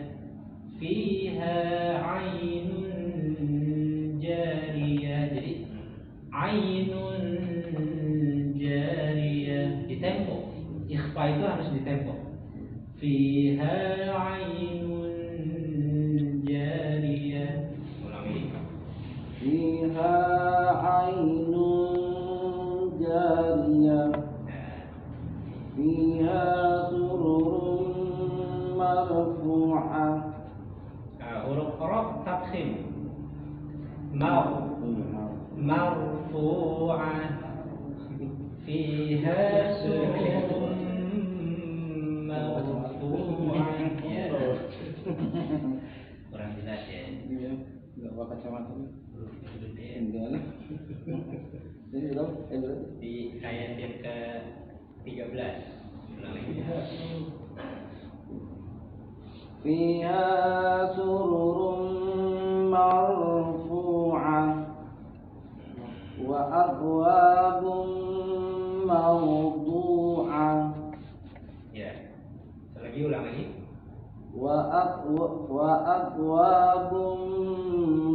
Fiha 'ainun jariyah. Jadi 'ainun jariyah ditempo. Ikhfa itu harus ditempo. Fiha 'ainun jariyah. Ulangi. Fiha 'ainun jariyah. Fiha sururun marfu'ah. Huruf roh tafkhim. Marfu'ah. Fiha sururun marfu'ah. Di ayat yang ke-13. Ulang lagi. Fiha sururun marfu'ah wa akwabun mawdu'ah. Ya. Lagi ulang lagi. Wa akwabun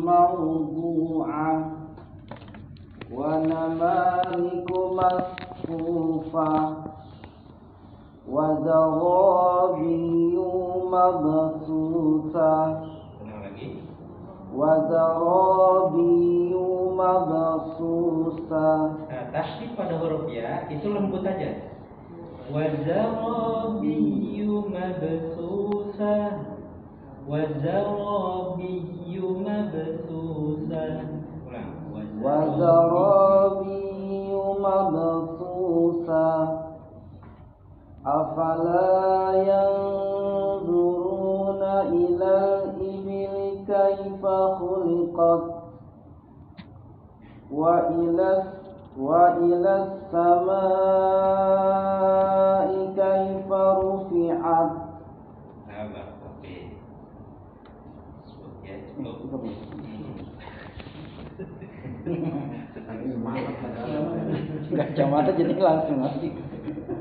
mawdu'ah wa namariku masfufah wa zarabiyu mabsusah. Ulang lagi. Wa zarabiyu mabsusah. Nah, tasydid pada huruf ya itu lembut aja. Wa zarabiyu mabsusah. Wa zarabiyu mabsusah. Ulang. Wa zarabiyu mabsusah. Afala yanzuruna ilal ibili kaifa khuliqat wa ilas samai kaifa rufi'at. Sabar, oke. Ya, cukup. Enggak kacamata jadi langsung ngerti.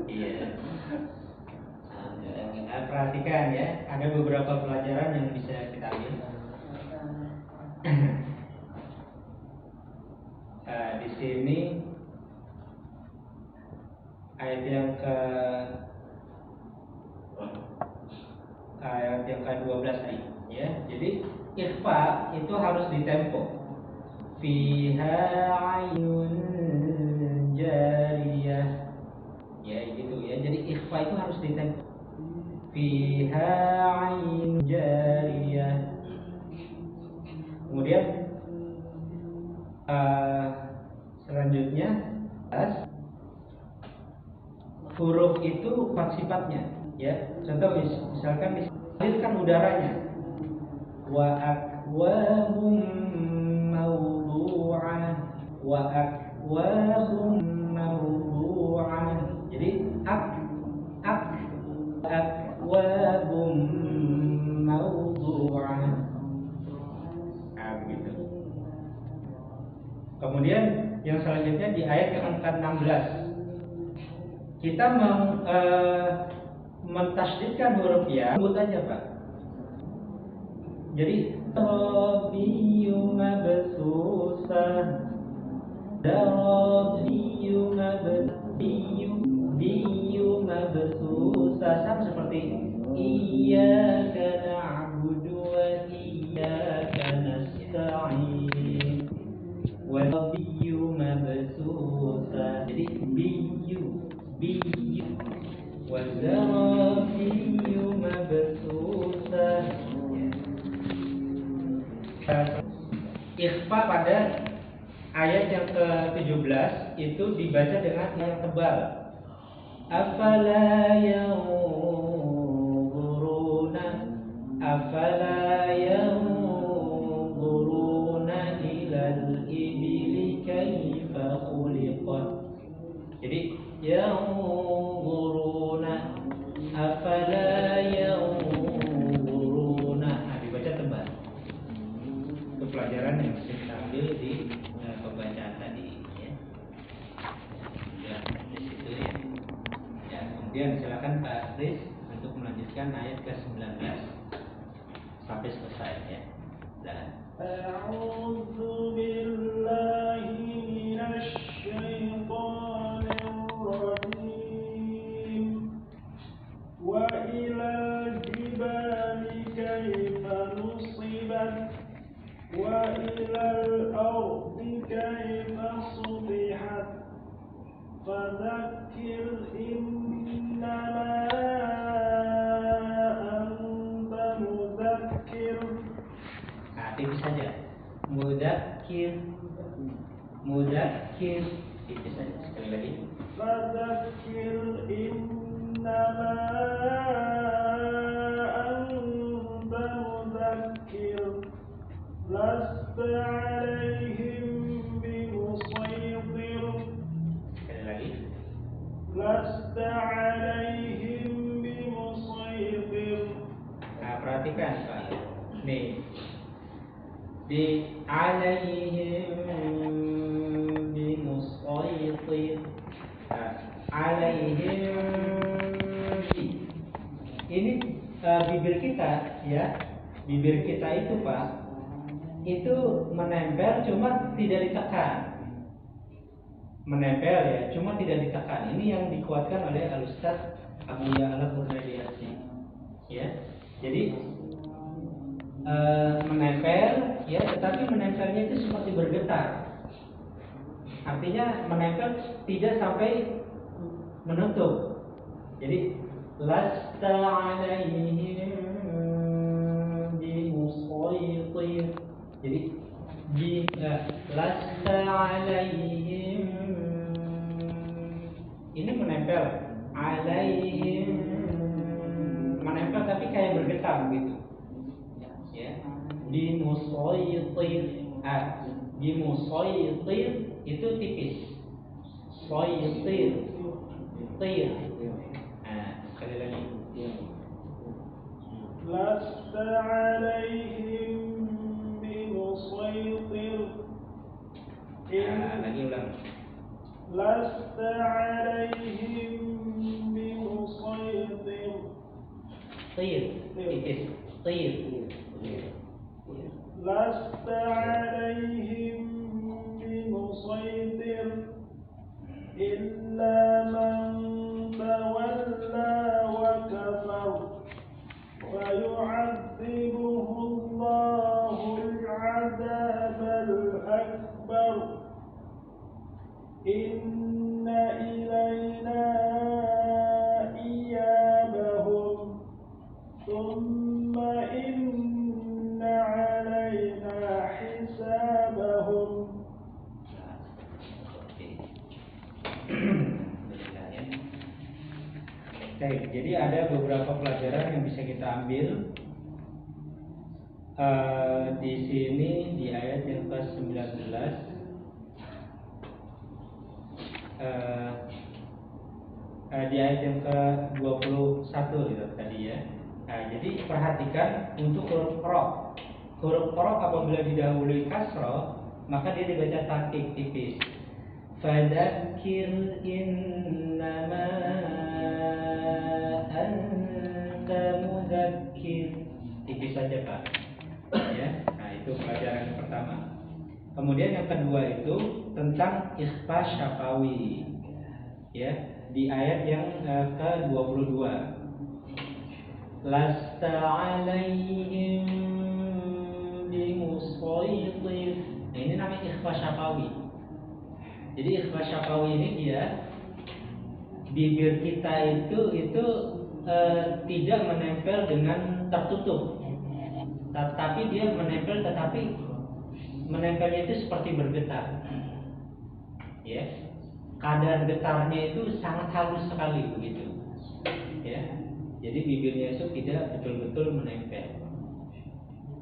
Iya. Perhatikan ya, ada beberapa pelajaran yang bisa kita ambil. Di sini ayat yang ke-12 tadi, ya. Jadi ikhfa itu harus ditempo. Fiha ayun jariyah. Ya gitu ya. Jadi ikhfa itu harus ditempo. Fiha ayun jariyah. Kemudian selanjutnya huruf itu sifatnya, ya. Contoh misalkan dialirkan udaranya. Wa akwabum mawdu'ah, wa akwabum mawdu'ah. Jadi akwabum mawdu'ah. Nah, begitu. Kemudian yang selanjutnya di ayat yang ke-16 kita mentasydidkan huruf ya, sebut aja Pak. Jadi Rabbiyu mabsusah, Rabbiyu mabsusah, sama seperti Iyyaka na'budu wa iyyaka nasta'in. Rabbiyu mabsusah. Jadi biyu wa zarabiyu mabsusah. Ikhfa pada ayat yang ke-17 itu dibaca dengan yang tebal. Afala yanzuruna ilal ibili kaifa khuliqat. Jadi yanzuruna, afala yanzuruna. Nah, dibaca tebal. Itu pelajaran yang bisa kita ambil di pembacaan tadi, ya. Ya, di situ ya. Ya, kemudian silakan Pak Riz untuk melanjutkan ayat ke-19 sampai selesai, ya. Dan A'udzu billahi minasy syaithanir rajim. Wa ilal jibali kaifa nusibat wa ilal ardi kaifa sutihat. Fadzakir innama anta mudzakir. nah, tipis saja. Mudzakir tipis saja. Sekali lagi. Fadzakir innama anta mudzakir lasta alaihim bimusaytir perhatikan Pak. Nih di alaihim bimusaytir. Alaihim ini bibir kita ya, bibir kita itu Pak, itu menempel cuma tidak ditekan. Menempel ya, cuma tidak ditekan. Ini yang dikuatkan oleh Al-Ustaz Abu Ya'la Qurnabiasi. Ya, jadi menempel ya, tetapi menempelnya itu seperti bergetar. Artinya menempel tidak sampai menutup. Jadi lasta alaihim bimusaytir. Jadi lasta alaihim ini menempel, alaihim menempel tapi kayak bergetar begitu. Ya, bimusaytir. Bimusaytir itu tipis. Saytir, tir. Sekali lagi. Lasta alaihim bimusaytir. Lagi ulang. Lasta alaihim bimusaytir. Tir, tipis. Tir. Lasta alaihim bimusaytir illa man tawalla wa kafar fayu'adzibuhu Allahul 'adzabal akbar inna ilayna iyabahum thumma inna 'alaina hisabahum. Baik, jadi ada beberapa pelajaran yang bisa kita ambil di sini di ayat yang ke-19. Di ayat yang ke-21 gitu tadi ya. Jadi perhatikan untuk huruf ra. Huruf ra apabila didahului kasrah, maka dia dibaca takik tipis. Fadzakir innama anta mudzakir, tipis saja Pak. Ya, nah itu pelajaran yang pertama. Kemudian yang kedua itu tentang ikhfa syafawi. Ya, di ayat yang ke-22. Lasta alaihim bimusaytir. Nah, ini namanya ikhfa syafawi. Jadi ikhfa syafawi ini dia bibir kita itu tidak menempel dengan tertutup, tetapi dia menempel, tetapi menempelnya itu seperti bergetar. Ya, kadar getarnya itu sangat halus sekali begitu. Ya, jadi bibirnya itu tidak betul-betul menempel.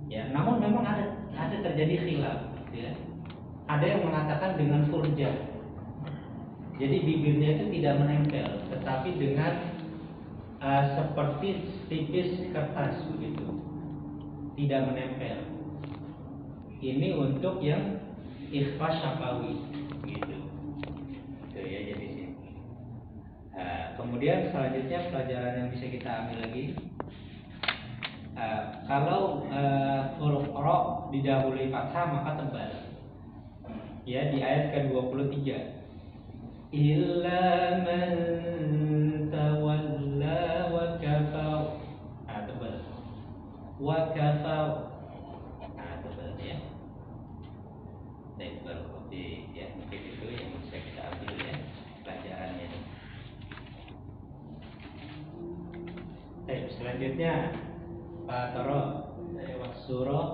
Ya, namun memang ada terjadi khilaf. Ya, ada yang mengatakan dengan furja. Jadi bibirnya itu tidak menempel, tetapi dengan seperti tipis kertas begitu, tidak menempel. Ini untuk yang ikhfa syafawi, gitu. Itu ya jadi sini. Kemudian selanjutnya pelajaran yang bisa kita ambil lagi, kalau huruf ra didahului fathah maka tebal. Ya, di ayat ke-23. Illa man tawalla wa kafar. Tebal. Wa kafar. Tebal ya. Baik, berarti ya mungkin itu yang bisa kita ambil ya pelajarannya. Baik, selanjutnya Pak Toro dari surah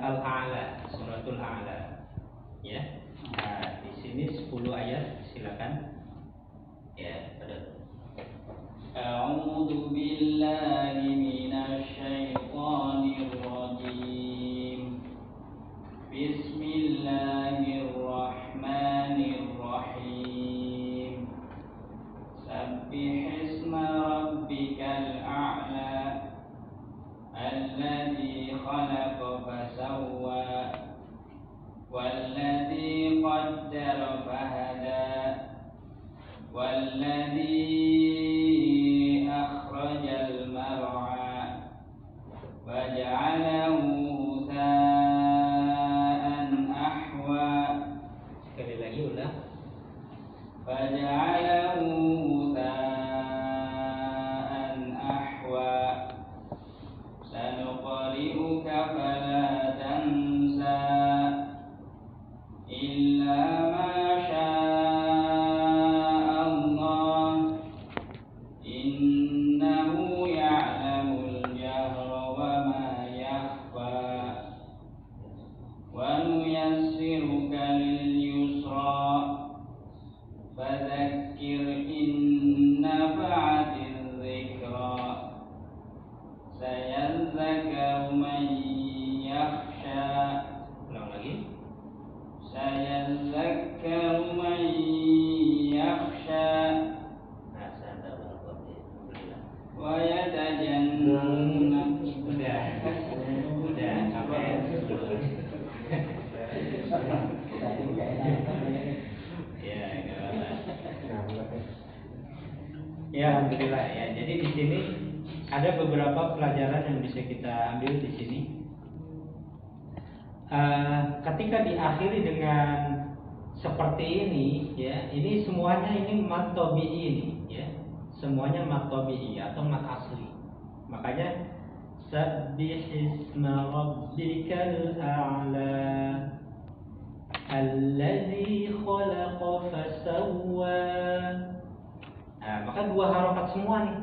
Al-A'la, suratul A'la. Ya. Nah, di sini 10 ayat, silakan. Ya, pada. A'udzu billahi minasy syaithanir rajim. Bismillahirrahmanirrahim. Sabbihisma rabbikal a'la الذي خلق فسوى والذي قدر فهدى والذي أخرج المرعى فجعله غثاء أحوى. Sekali lagi ulang. فجعله غثاء أحوى سنقرئك فلا تنسى إلا ما شاء الله إنه يعلم الجهر وما يخفى ونيسرك لليسرى فذكر إن نفعت الذكرى سيذكر من يخشى. Ulang lagi. سيذكر من يخشى ويتجنب. Udah sampai ya, nggak apa-apa. Ya, alhamdulillah ya. Jadi di sini ada beberapa pelajaran yang bisa kita ambil di sini. Ketika diakhiri dengan seperti ini, ya, ini semuanya ini mat tabi'i ini, ya, semuanya mat tabi'i atau mat asli. Makanya sabbihisma rabbikal a'la alladzi khalaqa fasawwa. Nah, maka dua harokat semua nih.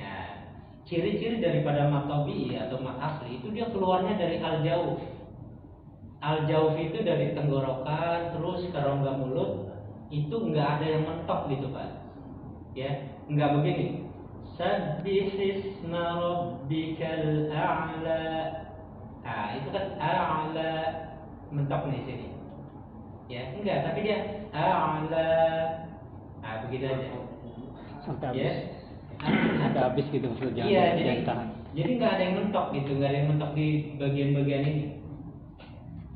Nah, ciri-ciri daripada mat tabi'i atau mat asli itu dia keluarnya dari al-jauf. Al-jauf itu dari tenggorokan terus ke rongga mulut, itu enggak ada yang mentok gitu, Pak. Ya, enggak begini. Sabbihisma rabbikal a'la. Nah, itu kan a'la mentok nih sini. Ya, enggak, tapi dia a'la. Nah, begitu aja. Sampai habis. Ya. Sampai habis gitu maksudnya. Iya, jangan tahan. jadi nggak ada yang mentok gitu, nggak ada yang mentok di bagian-bagian ini.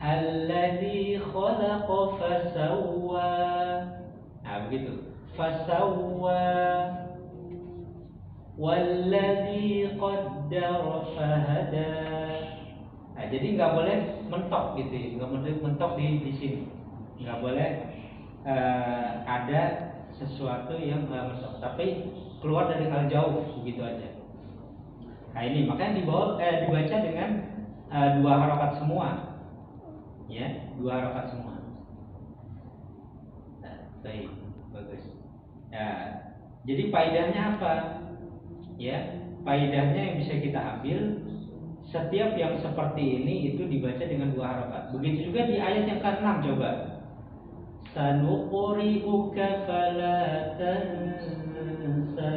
Alladzi khalaqa fasawwa. Nah, begitu. Fasawwa. Walladzi qaddara fahada. Nah, jadi nggak boleh mentok gitu, nggak boleh mentok di sini. Nggak boleh ada sesuatu yang mentok, tapi keluar dari al-jauf begitu aja. Nah, ini makanya dibaca dengan dua harokat semua. Ya, dua harokat semua. Nah, baik, bagus. Ya, jadi faedahnya apa? Ya, faedahnya yang bisa kita ambil, setiap yang seperti ini itu dibaca dengan dua harokat. Begitu juga di ayat yang ke-6, coba. Sanuqri'uka fala tansa.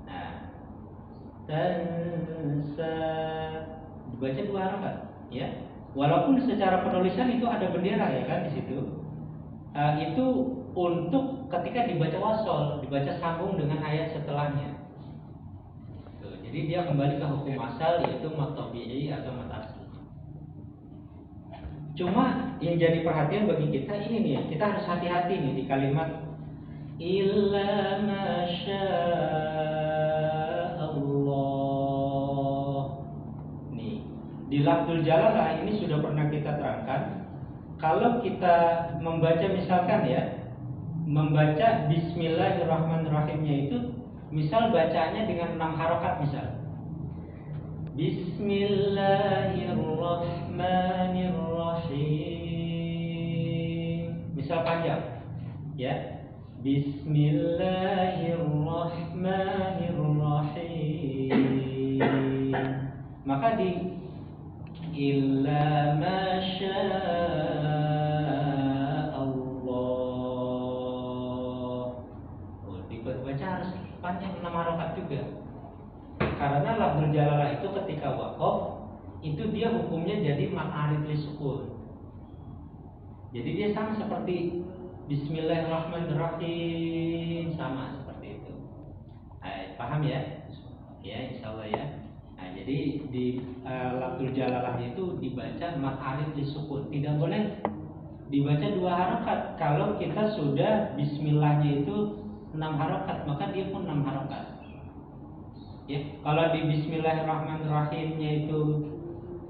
Nah, tansa dibaca dua harokat, ya. Walaupun secara penulisan itu ada bendera ya kan di situ. Itu untuk ketika dibaca wasol, dibaca sambung dengan ayat setelahnya. Tuh, jadi dia kembali ke hukum asal yaitu mat tabi'i atau mat asli. Cuma yang jadi perhatian bagi kita ini nih, kita harus hati-hati nih di kalimat illa masya Allah. Nih, di lafzul jalalah ini sudah pernah kita terangkan. Kalau kita membaca misalkan ya, membaca Bismillahirrahmanirrahimnya itu, misal bacanya dengan 6 harokat misal. Bismillahirrahmanirrahim. Misal panjang, ya. Bismillahirrahmanirrahim. Maka di illa masya Allah. Dibaca harus panjang 6 harokat juga. Karena lafzul jalalah itu ketika waqaf itu dia hukumnya jadi ma'arif li sukun. Jadi dia sama seperti Bismillahirrahmanirrahim, sama seperti itu. Paham ya? Ya, insyaallah ya. Nah, Nah, jadi di lafzul jalalahnya itu dibaca ma'arif disukun. Tidak boleh dibaca 2 harokat. Kalau kita sudah bismillahnya itu 6 harokat, maka dia pun 6 harokat. Ya, kalau di bismillahirrahmanirrahimnya itu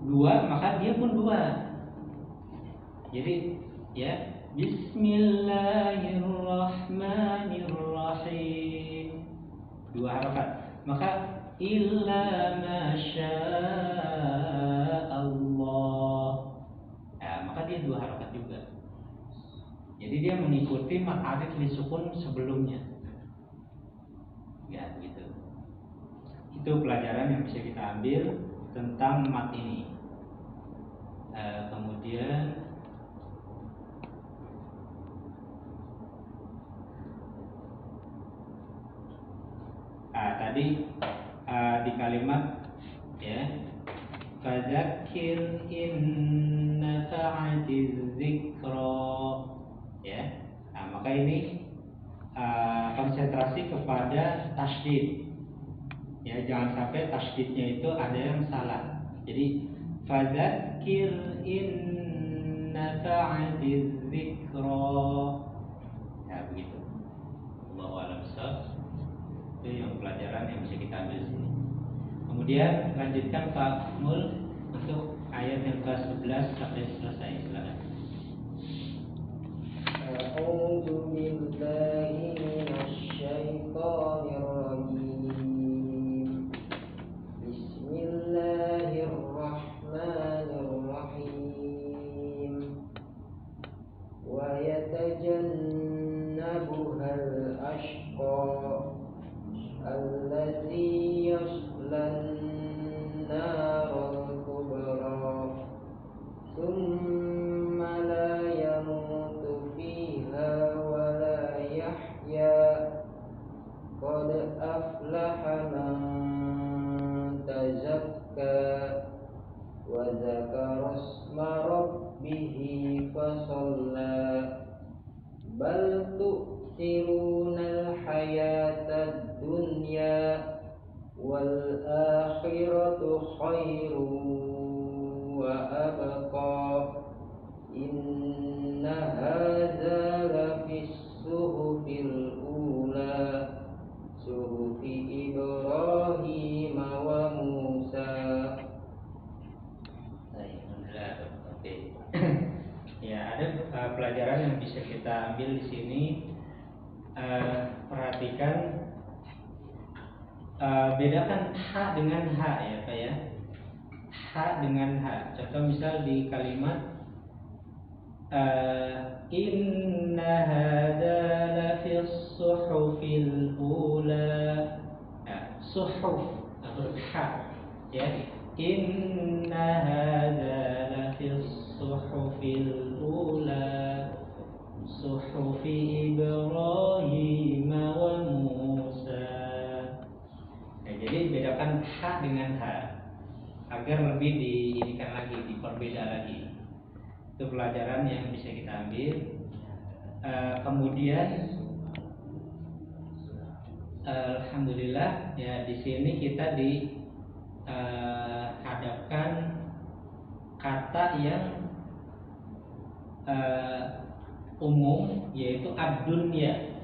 2, maka dia pun 2. Jadi ya, bismillahirrahmanirrahim 2 harokat. Maka illa masya Allah, maka dia 2 harokat juga. Jadi dia mengikuti ma'arif disukun sebelumnya. Ya, begitu. Itu pelajaran yang bisa kita ambil tentang mat ini. Kemudian tadi di kalimat ya, fadzakir in nafa'atiz dzikra ya. Nah, maka ini konsentrasi kepada tasydid. Ya, jangan sampai tasydidnya itu ada yang salah. Jadi fadzakir in nafa'atiz dzikra. Ya, begitu. Allahu a'lam bishawab. Itu yang pelajaran yang bisa kita ambil sini. Kemudian lanjutkan Pak Mul untuk ayat yang ke-11 sampai selesai. Silakan. A'udzu billahi minasyaitonir rajim. Bismillahirrahmanirrahim. Wa yatajannabuhal ashqa الذي يصلى النار الكبرى ثم لا يموت فيها ولا يحيا قد أفلح من تزكى وذكر اسم ربه فصلى بل تؤثرون الحياة الدنيا والآخرة خير وأبقى إن هذا لفي الصحف الأولى صحف إبراهيم وموسى. Ya, ada pelajaran yang bisa kita ambil di sini. Perhatikan, bedakan ha dengan ha ya Pak ya. Ha dengan ha. Contoh misal di kalimat inna hadza lafi suhufil ula. Suhuf atau ha ya. Inna hadza lafi suhufil ula suhufi Ibrahim wa Musa. Nah, jadi bedakan ha dengan ha agar lebih diinikan lagi, diperbeda lagi. Itu pelajaran yang bisa kita ambil. Kemudian alhamdulillah ya, di sini kita dihadapkan kata yang umum, yaitu ad-dunya.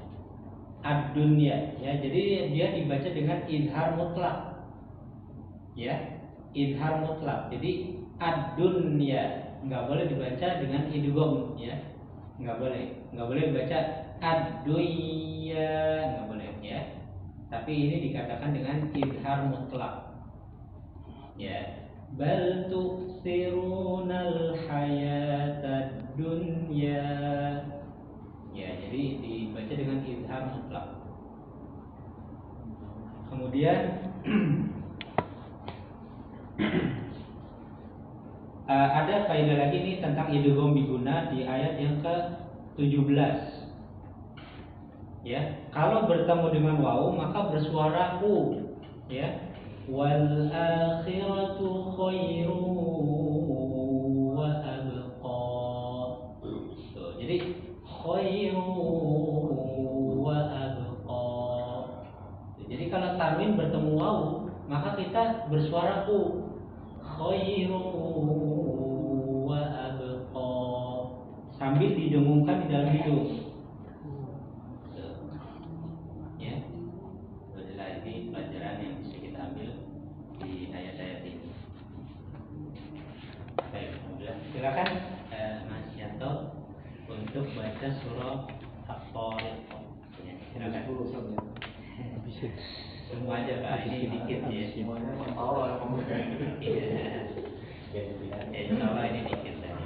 Ad-dunya ya, jadi dia dibaca dengan idhar mutlak ya, idhar mutlak. Jadi ad-dunya nggak boleh dibaca dengan idgham ya, nggak boleh dibaca ad-dunya, nggak boleh ya, tapi ini dikatakan dengan idhar mutlak ya. Bal tu'thirunal hayatad dunya ya, jadi dibaca dengan idhar mutlak. Kemudian ada faedah lagi nih tentang idgham biguna di ayat yang ke-17 ya. Kalau bertemu dengan waw maka bersuara u ya. Wal akhiratu khairu wa abqa. Jadi khairu wa abqa. Jadi kalau tanwin bertemu waw maka kita bersuara mar'u khairu wa abqa. Sambil didengungkan di dalam hidung. Ya. Adalah ini pelajaran yang bisa kita ambil di ayat-ayat ini. Baik, alhamdulillah. Silakan Mas Yanto untuk baca surah At-Tariq. Ya, silakan. Semua aja Pak, ini dikit ya. Semuanya tahu lah kamu. Iya. Ya, insya Allah ini dikit saja.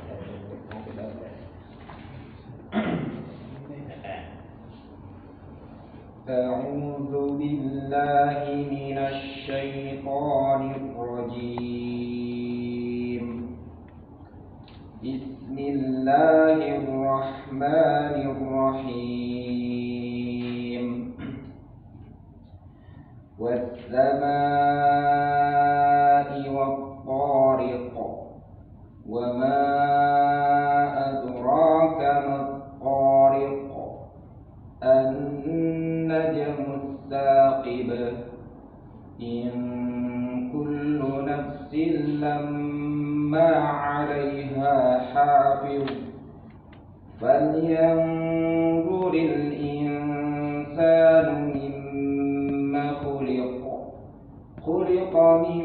أعوذ بالله من الشيطان الرجيم بسم الله الرحمن الرحيم والسماء والطارق وما أدراك ما الطارق النجم الثاقب إن كل نفس لما عليها حافظ فلينظر الإنسان مما خلق من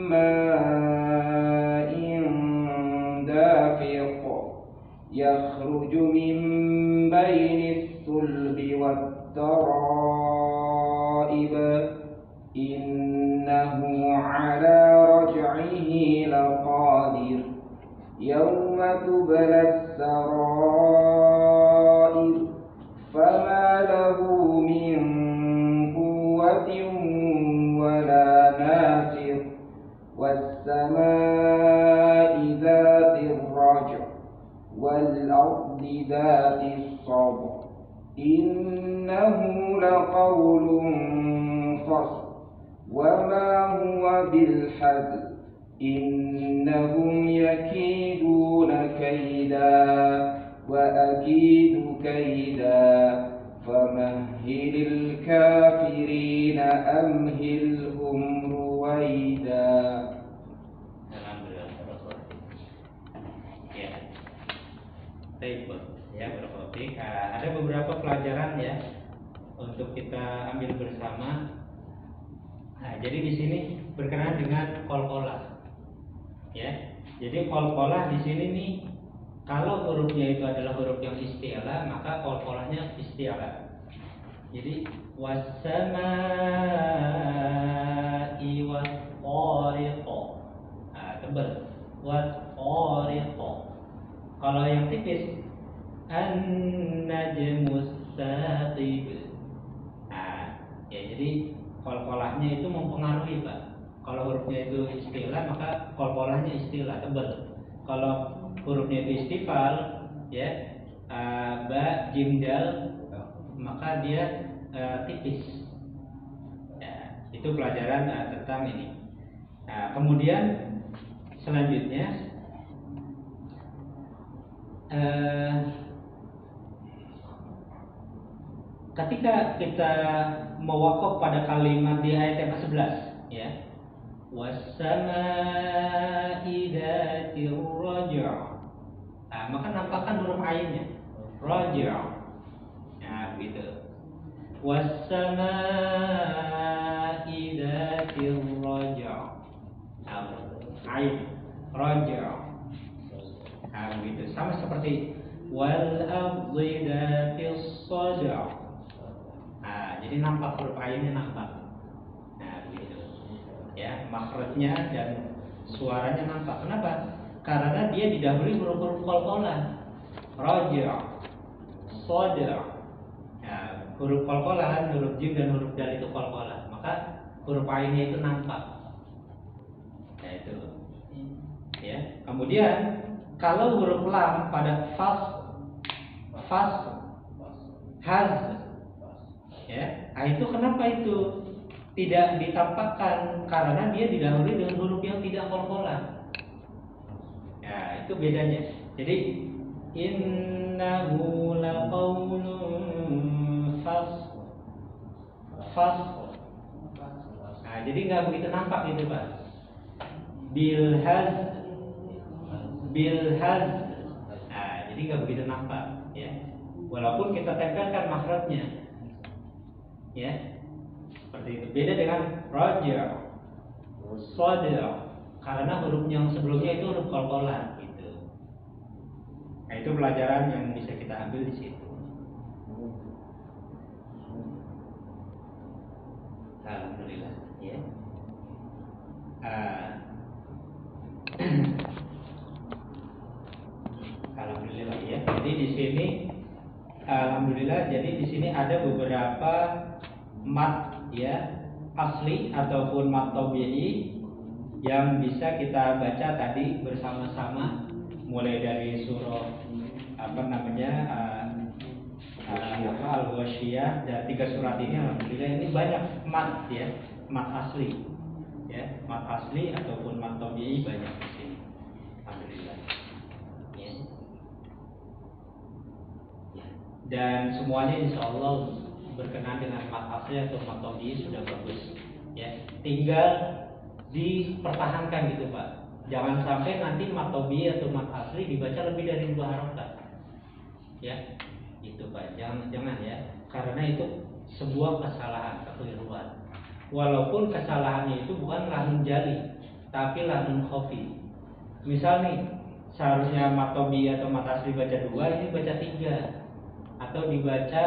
ماء دافق يخرج من بين الصلب والترائب إنه على رجعه لقادر يوم تبلى السرائر فما له من قوة ولا ناصر والسماء ذات الرجع والأرض ذات الصدع إنه لقول فصل وما هو بالحزن إنهم يكيدون كيدا وأكيد كيدا فمهل الكافرين أمهلهم رويدا. Baik, ya berarti ada beberapa pelajaran ya untuk kita ambil bersama. Nah, jadi di sini berkenaan dengan qalqalah. Ya. Jadi qalqalah di sini nih kalau hurufnya itu adalah huruf yang isti'la, maka qalqalahnya isti'la. Jadi was-samaa'i was-tariq. Ah, tebal. Was-tariq. Kalau yang tipis an-najmus saqib. Nah, ya jadi qalqalahnya itu mempengaruhi, Pak. Kalau hurufnya itu istilah maka qalqalahnya istilah tebal. Kalau hurufnya itu istifal ya ba jim dal maka dia tipis. Ya, itu pelajaran tentang ini. Nah, kemudian selanjutnya ketika kita mewakaf pada kalimat di ayat yang ke-11 ya was-samaa'i dzatir raja', nah, maka nampakkan huruf ainnya raja', nah begitu was-samaa'i dzatir raja', nah, ain raja'. Nah, begitu. Sama seperti wal ardi dzatis sad'a. Nah, jadi nampak huruf ainnya nampak. Nah, begitu. Ya, makhrajnya dan suaranya nampak. Kenapa? Karena dia didahului huruf-huruf qalqalah. Raja', sad'a. Nah, huruf qalqalah, huruf jim dan huruf dal itu qalqalah. Maka huruf ainnya itu nampak. Nah, itu. Ya. Kemudian kalau huruf lam pada fas, haz, ya, nah itu kenapa itu tidak ditampakkan? Karena dia didahului dengan huruf yang tidak qalqalah. Ya, itu bedanya. Jadi innahu laqawlun fas. Nah, jadi nggak begitu nampak itu, Pak. bilhaz. Nah, jadi nggak begitu nampak, ya. Walaupun kita tempelkan makhrajnya, ya, seperti itu. Beda dengan raja, sadr, karena huruf yang sebelumnya itu huruf qalqalah, gitu. Nah, itu pelajaran yang bisa kita ambil di situ. Alhamdulillah, ya. Alhamdulillah, ya. Jadi di sini, alhamdulillah, jadi di sini ada beberapa mat, ya, asli ataupun mat tabi'i yang bisa kita baca tadi bersama-sama, mulai dari surah Al-Ghasyiyah, dan 3 surat ini alhamdulillah ini banyak mat, ya, mat asli, ya, mat asli ataupun mat tabi'i banyak di sini, alhamdulillah, ya. Dan semuanya insya Allah berkenan dengan mat asli atau mat tabi'i sudah bagus, ya. Tinggal dipertahankan gitu Pak. Jangan sampai nanti mat tabi'i atau mat asli dibaca lebih dari 2 harokat, ya. Itu Pak, jangan ya, karena itu sebuah kesalahan, kekeliruan. Walaupun kesalahannya itu bukan lahnun jali, tapi lahnun khafi. Misal nih, seharusnya mat tabi'i atau mat asli baca 2, ini baca 3, atau dibaca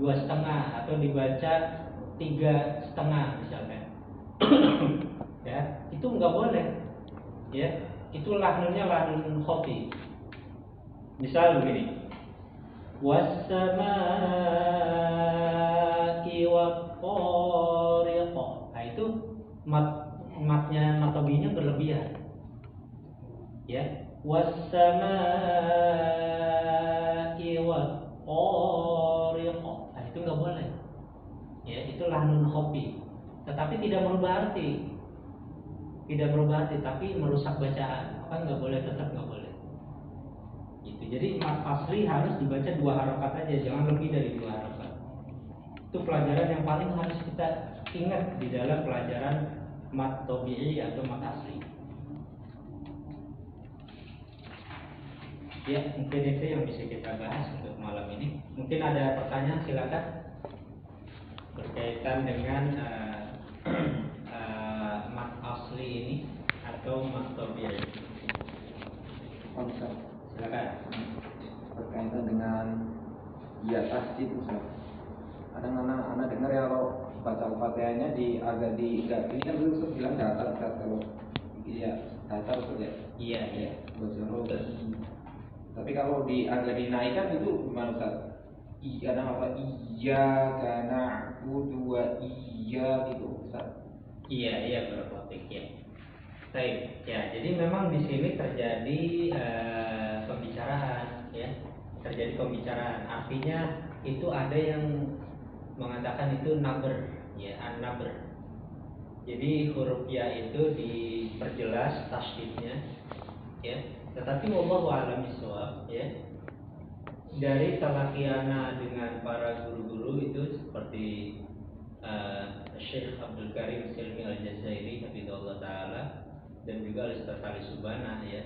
2,5, atau dibaca 3,5 misalkan. Ya, itu nggak boleh, ya. Itu lahnunnya lahnun khafi. Misal begini, was-samaa'i wat-tariq. Nah, itu matnya mat tabi'inya berlebihan. Ya, was-samaa'i wat-tariq. Nah, itu nggak boleh. Ya, itu lahnun khafi. Tetapi tidak merubah arti. Tidak merubah arti, tapi merusak bacaan. Maka nggak boleh, tetap nggak boleh. Gitu. Jadi mat asli harus dibaca 2 harokat aja, jangan lebih dari 2 harokat. Itu pelajaran yang paling harus kita ingat di dalam pelajaran mat tabi'i atau mat asli. Ya, mungkin itu yang bisa kita bahas untuk malam ini. Mungkin ada pertanyaan, silakan, berkaitan dengan mat asli ini atau mat tabi'i. Silakan. Berkaitan dengan ya tasdid Ustaz. Anak dengar ya kalau baca Al-Fatihahnya agak ini kan dulu Ustaz bilang datar Ustaz, kalau iya datar Ustaz ya. Iya. Baca tapi kalau agak dinaikkan itu gimana Ustaz? Ada apa? Iyyaka na'budu wa iyyaka gitu Ustaz. Iya berpotik ya. Baik, ya. Jadi memang di sini terjadi pembicaraan, ya. Terjadi pembicaraan. Artinya itu ada yang mengatakan itu nabr, ya, an-nabr. Jadi huruf ya itu diperjelas tasydidnya, ya. Tetapi wallahu a'lam bishawab, ya. Dari talaqiana dengan para guru-guru itu seperti Syekh Abdul Karim Silmi Al-Jazairi hafizahullah taala dan juga Ustaz Ali Subana, ya.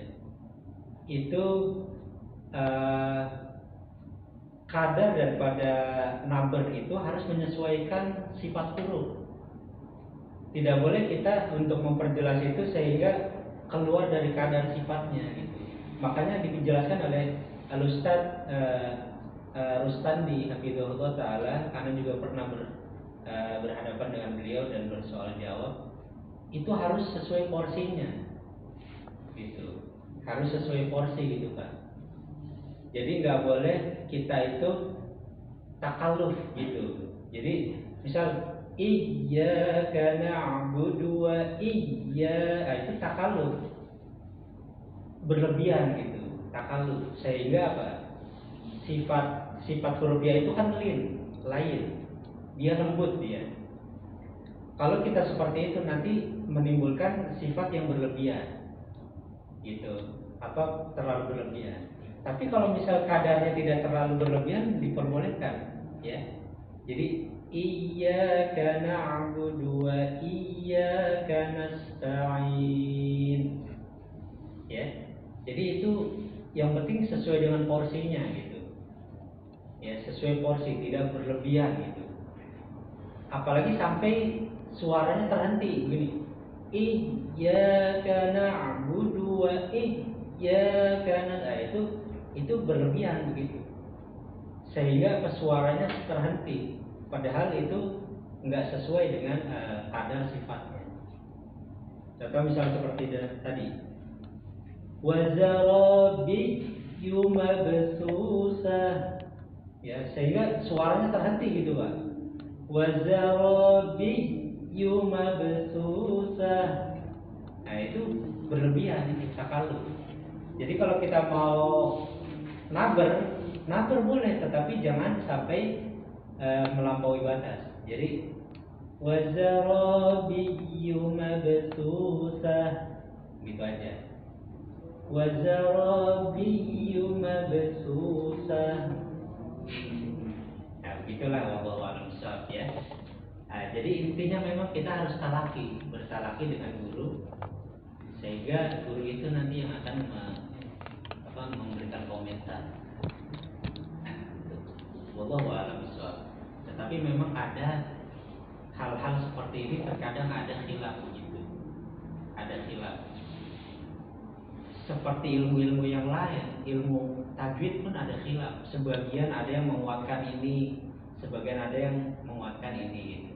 Itu kadar daripada number itu harus menyesuaikan sifat huruf. Tidak boleh kita untuk memperjelas itu sehingga keluar dari kadar sifatnya gitu. Makanya dijelaskan oleh Al-Ustaz Rustandi hafizahullah taala, karena juga pernah berhadapan dengan beliau dan bersoal jawab, itu harus sesuai porsinya gitu, harus sesuai porsi gitu Pak. Jadi nggak boleh kita itu takalluf gitu. Jadi misal iyyaka na'budu wa itu takalluf berlebihan gitu, takalluf, sehingga apa, sifat huruf ya itu kan lain, dia lembut dia. Kalau kita seperti itu nanti menimbulkan sifat yang berlebihan gitu, atau terlalu berlebihan. Tapi kalau misal kadarnya tidak terlalu berlebihan, diperbolehkan, ya. Jadi iyyaka na'budu wa iyyaka nasta'in. Ya. Jadi itu yang penting sesuai dengan porsinya gitu. Ya, sesuai porsi, tidak berlebihan gitu. Apalagi sampai suaranya terhenti begini. Iyyaka na'budu wa iyyaka nasta'in. Itu berlebihan begitu. Sehingga suaranya terhenti. Padahal itu enggak sesuai dengan kadar sifatnya. Contoh misalnya seperti tadi. Wazarabiyyu mabsusah. Ya, sehingga suaranya terhenti gitu, Pak. Wazarabiyyu mabsusah. Nah, itu berlebihan, itu takaluf. Jadi kalau kita mau naber boleh, tetapi jangan sampai melampaui batas. Jadi wazarabiyyu mabsusah gitu aja. Wazarabiyyu mabsusah. Nah, begitulah wallahu a'lam bishawab ya. Nah, jadi intinya memang kita harus bertalaki dengan guru, sehingga guru itu nanti yang akan memberikan komentar. Nah, itu. Wallahu a'lam bishawab. Tetapi memang ada hal-hal seperti ini terkadang ada khilaf begitu. Ada khilaf. Seperti ilmu-ilmu yang lain, ilmu tajwid pun ada khilaf. Sebagian ada yang menguatkan ini, sebagian ada yang menguatkan ini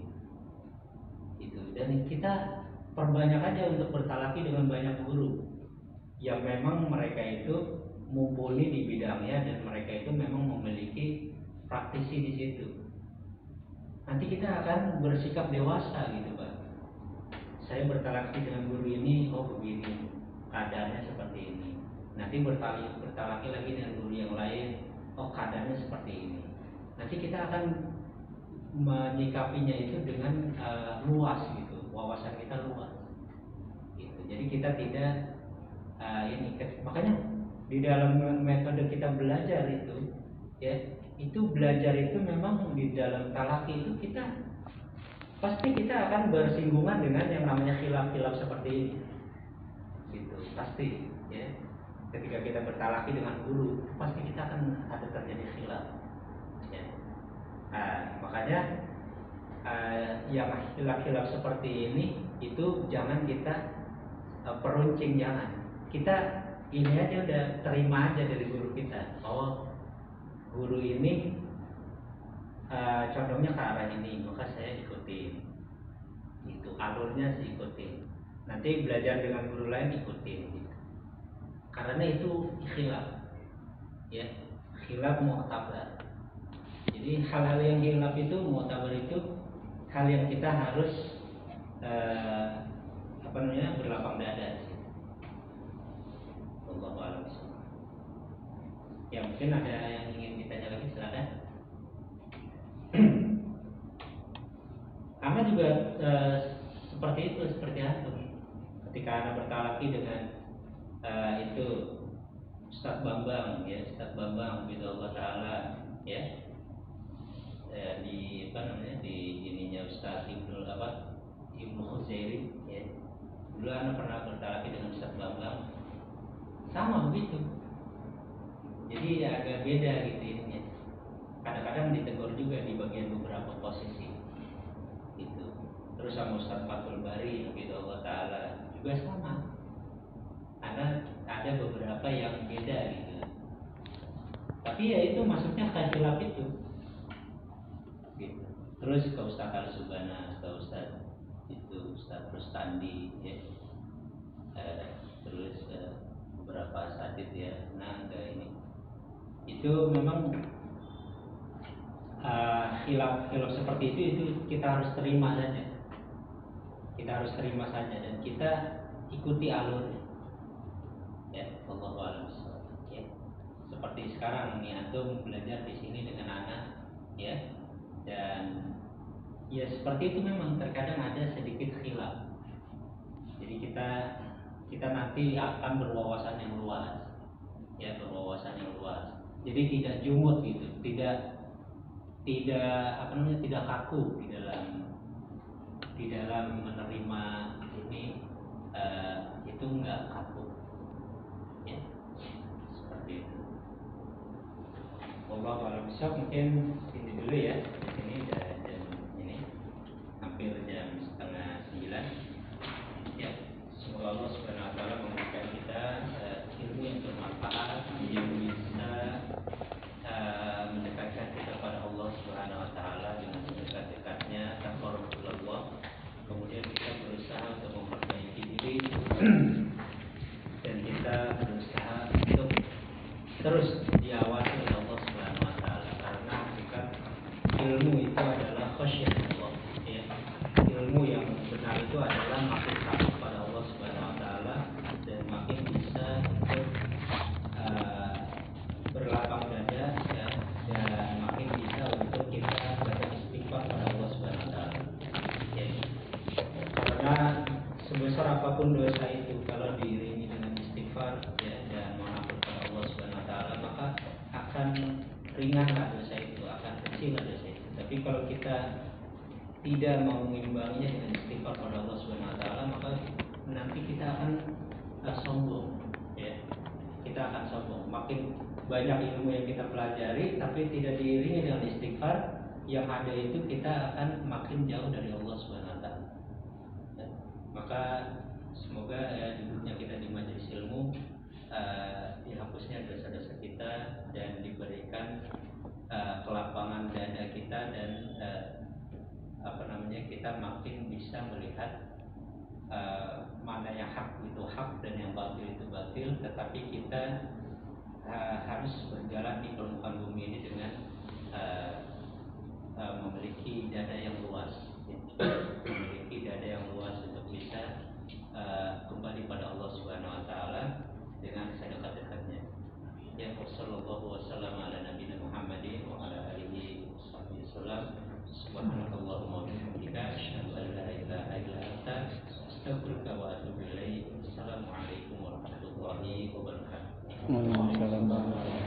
gitu. Dan kita perbanyak aja untuk bertalaki dengan banyak guru yang memang mereka itu mumpuni di bidangnya dan mereka itu memang memiliki praktisi di situ. Nanti kita akan bersikap dewasa gitu, Pak. Saya bertalaki dengan guru ini, oh begini, kadarnya seperti ini. Nanti bertalaki lagi dengan guru yang lain, oh kadarnya seperti ini. Nanti kita akan menyikapinya itu dengan luas gitu, wawasan kita luas. Gitu. Jadi kita tidak makanya di dalam metode kita belajar itu, ya, itu belajar itu memang di dalam talaki itu pasti kita akan bersinggungan dengan yang namanya khilaf-khilaf seperti ini. Gitu, pasti ya. Ketika kita bertalaki dengan guru, pasti kita akan ada terjadi khilaf. Ya. Makanya yang khilaf-khilaf seperti ini itu jangan kita peruncing, jangan. Kita ini aja udah terima aja dari guru kita bahwa guru ini condongnya ke arah ini, maka saya ikutin. Itu alurnya sih ikutin. Nanti belajar dengan guru lain ikutin gitu. Karena itu khilaf. Ya, khilaf mu'tabar. Jadi hal-hal yang khilaf itu mu'tabar itu hal yang kita harus berlapang dada sih. Wallahu a'lam bishawab. Ya, mungkin ada yang ingin ditanya lagi, silakan. Ana juga seperti itu, seperti antum. Ketika Ana bertalaki dengan itu Ustadz Bambang, ya, Ustadz Bambang bidallah taala, ya, di di ininya Ustadz Ibnu Khuzairi, ya. Dulu Ana pernah bertalaki dengan Ustadz Bambang, sama begitu. Jadi agak beda gitu ininya. Kadang-kadang ditegur juga di bagian beberapa posisi. Gitu. Terus sama Ustadz Fathul Bari bidallah taala juga sama. Karena ada beberapa yang beda gitu. Tapi ya itu maksudnya khilaf itu. Gitu. Terus ke Ustadz Al-Subana, ke Ustadz Rustandi, ya. Terus beberapa asatidz ya. Nah, ke ini. Itu memang khilaf seperti itu kita harus terima saja. Kita harus terima saja dan kita ikuti alurnya. Ya, wallahu a'lam bishawab. Ya. Seperti sekarang nih antum belajar di sini dengan anak, ya. Dan ya seperti itu memang terkadang ada sedikit khilaf. Jadi kita nanti akan berwawasan yang luas. Ya, berwawasan yang luas. Jadi tidak jumut gitu, tidak tidak kaku di dalam menerima ini, itu enggak kaku, ya, seperti itu. Allah kalau bisa mungkin ini dulu ya. Di sini udah jam ini hampir jam 8:30. Ya, semoga Allah Subhanahu Wa Taala memberikan kita ilmu yang bermanfaat yang bisa mendekatkan kita pada Allah Subhanahu Wa Taala dengan sedekat-dekatnya taqarrubullah. Kemudian kita berusaha untuk memperbaiki diri dan kita berusaha untuk terus diawasi oleh Allah Subhanahu Wa Taala, karena hakikat ilmu itu adalah khasyatullah, ya. Ilmu yang benar itu adalah makin takut pada Allah Subhanahu Wa Taala dan makin bisa untuk berlapang dada, ya, dan makin bisa untuk kita baca istighfar pada Allah Subhanahu Wa Taala, ya. Karena sebesar apapun dosa itu, kalau diiringi dengan istighfar, ya, dan mengaku kepada Allah Subhanahu Wa Taala, maka akan ringanlah dosa itu, akan kecillah dosa itu. Tapi kalau kita tidak mau mengimbanginya dengan istighfar pada Allah Subhanahu Wa Taala, maka nanti kita akan sombong, ya. Kita akan sombong. Makin banyak ilmu yang kita pelajari, tapi tidak diiringi dengan istighfar, yang ada itu kita akan makin jauh dari Allah Subhanahu Wa Taala. Ya. Maka semoga duduknya kita di majelis ilmu dihapusnya dosa-dosa kita dan diberikan kelapangan dada kita dan kita makin bisa melihat mana yang hak itu hak dan yang batil itu batil. Tetapi kita harus berjalan di permukaan bumi ini dengan memiliki dada yang luas, memiliki dada yang luas untuk bisa kembali pada Allah Subhanahu Wa Taala dengan sedekat-dekatnya. Ya, wassallallahu wasallam ala nabiyina Muhammadin wa ala alihi wasallam. Subhanakallahumma wa bihamdika asyhadu an la ilaha illa anta astaghfiruka wa atubu ilaik. Assalamualaikum warahmatullahi wabarakatuh. Waalaikumsalam.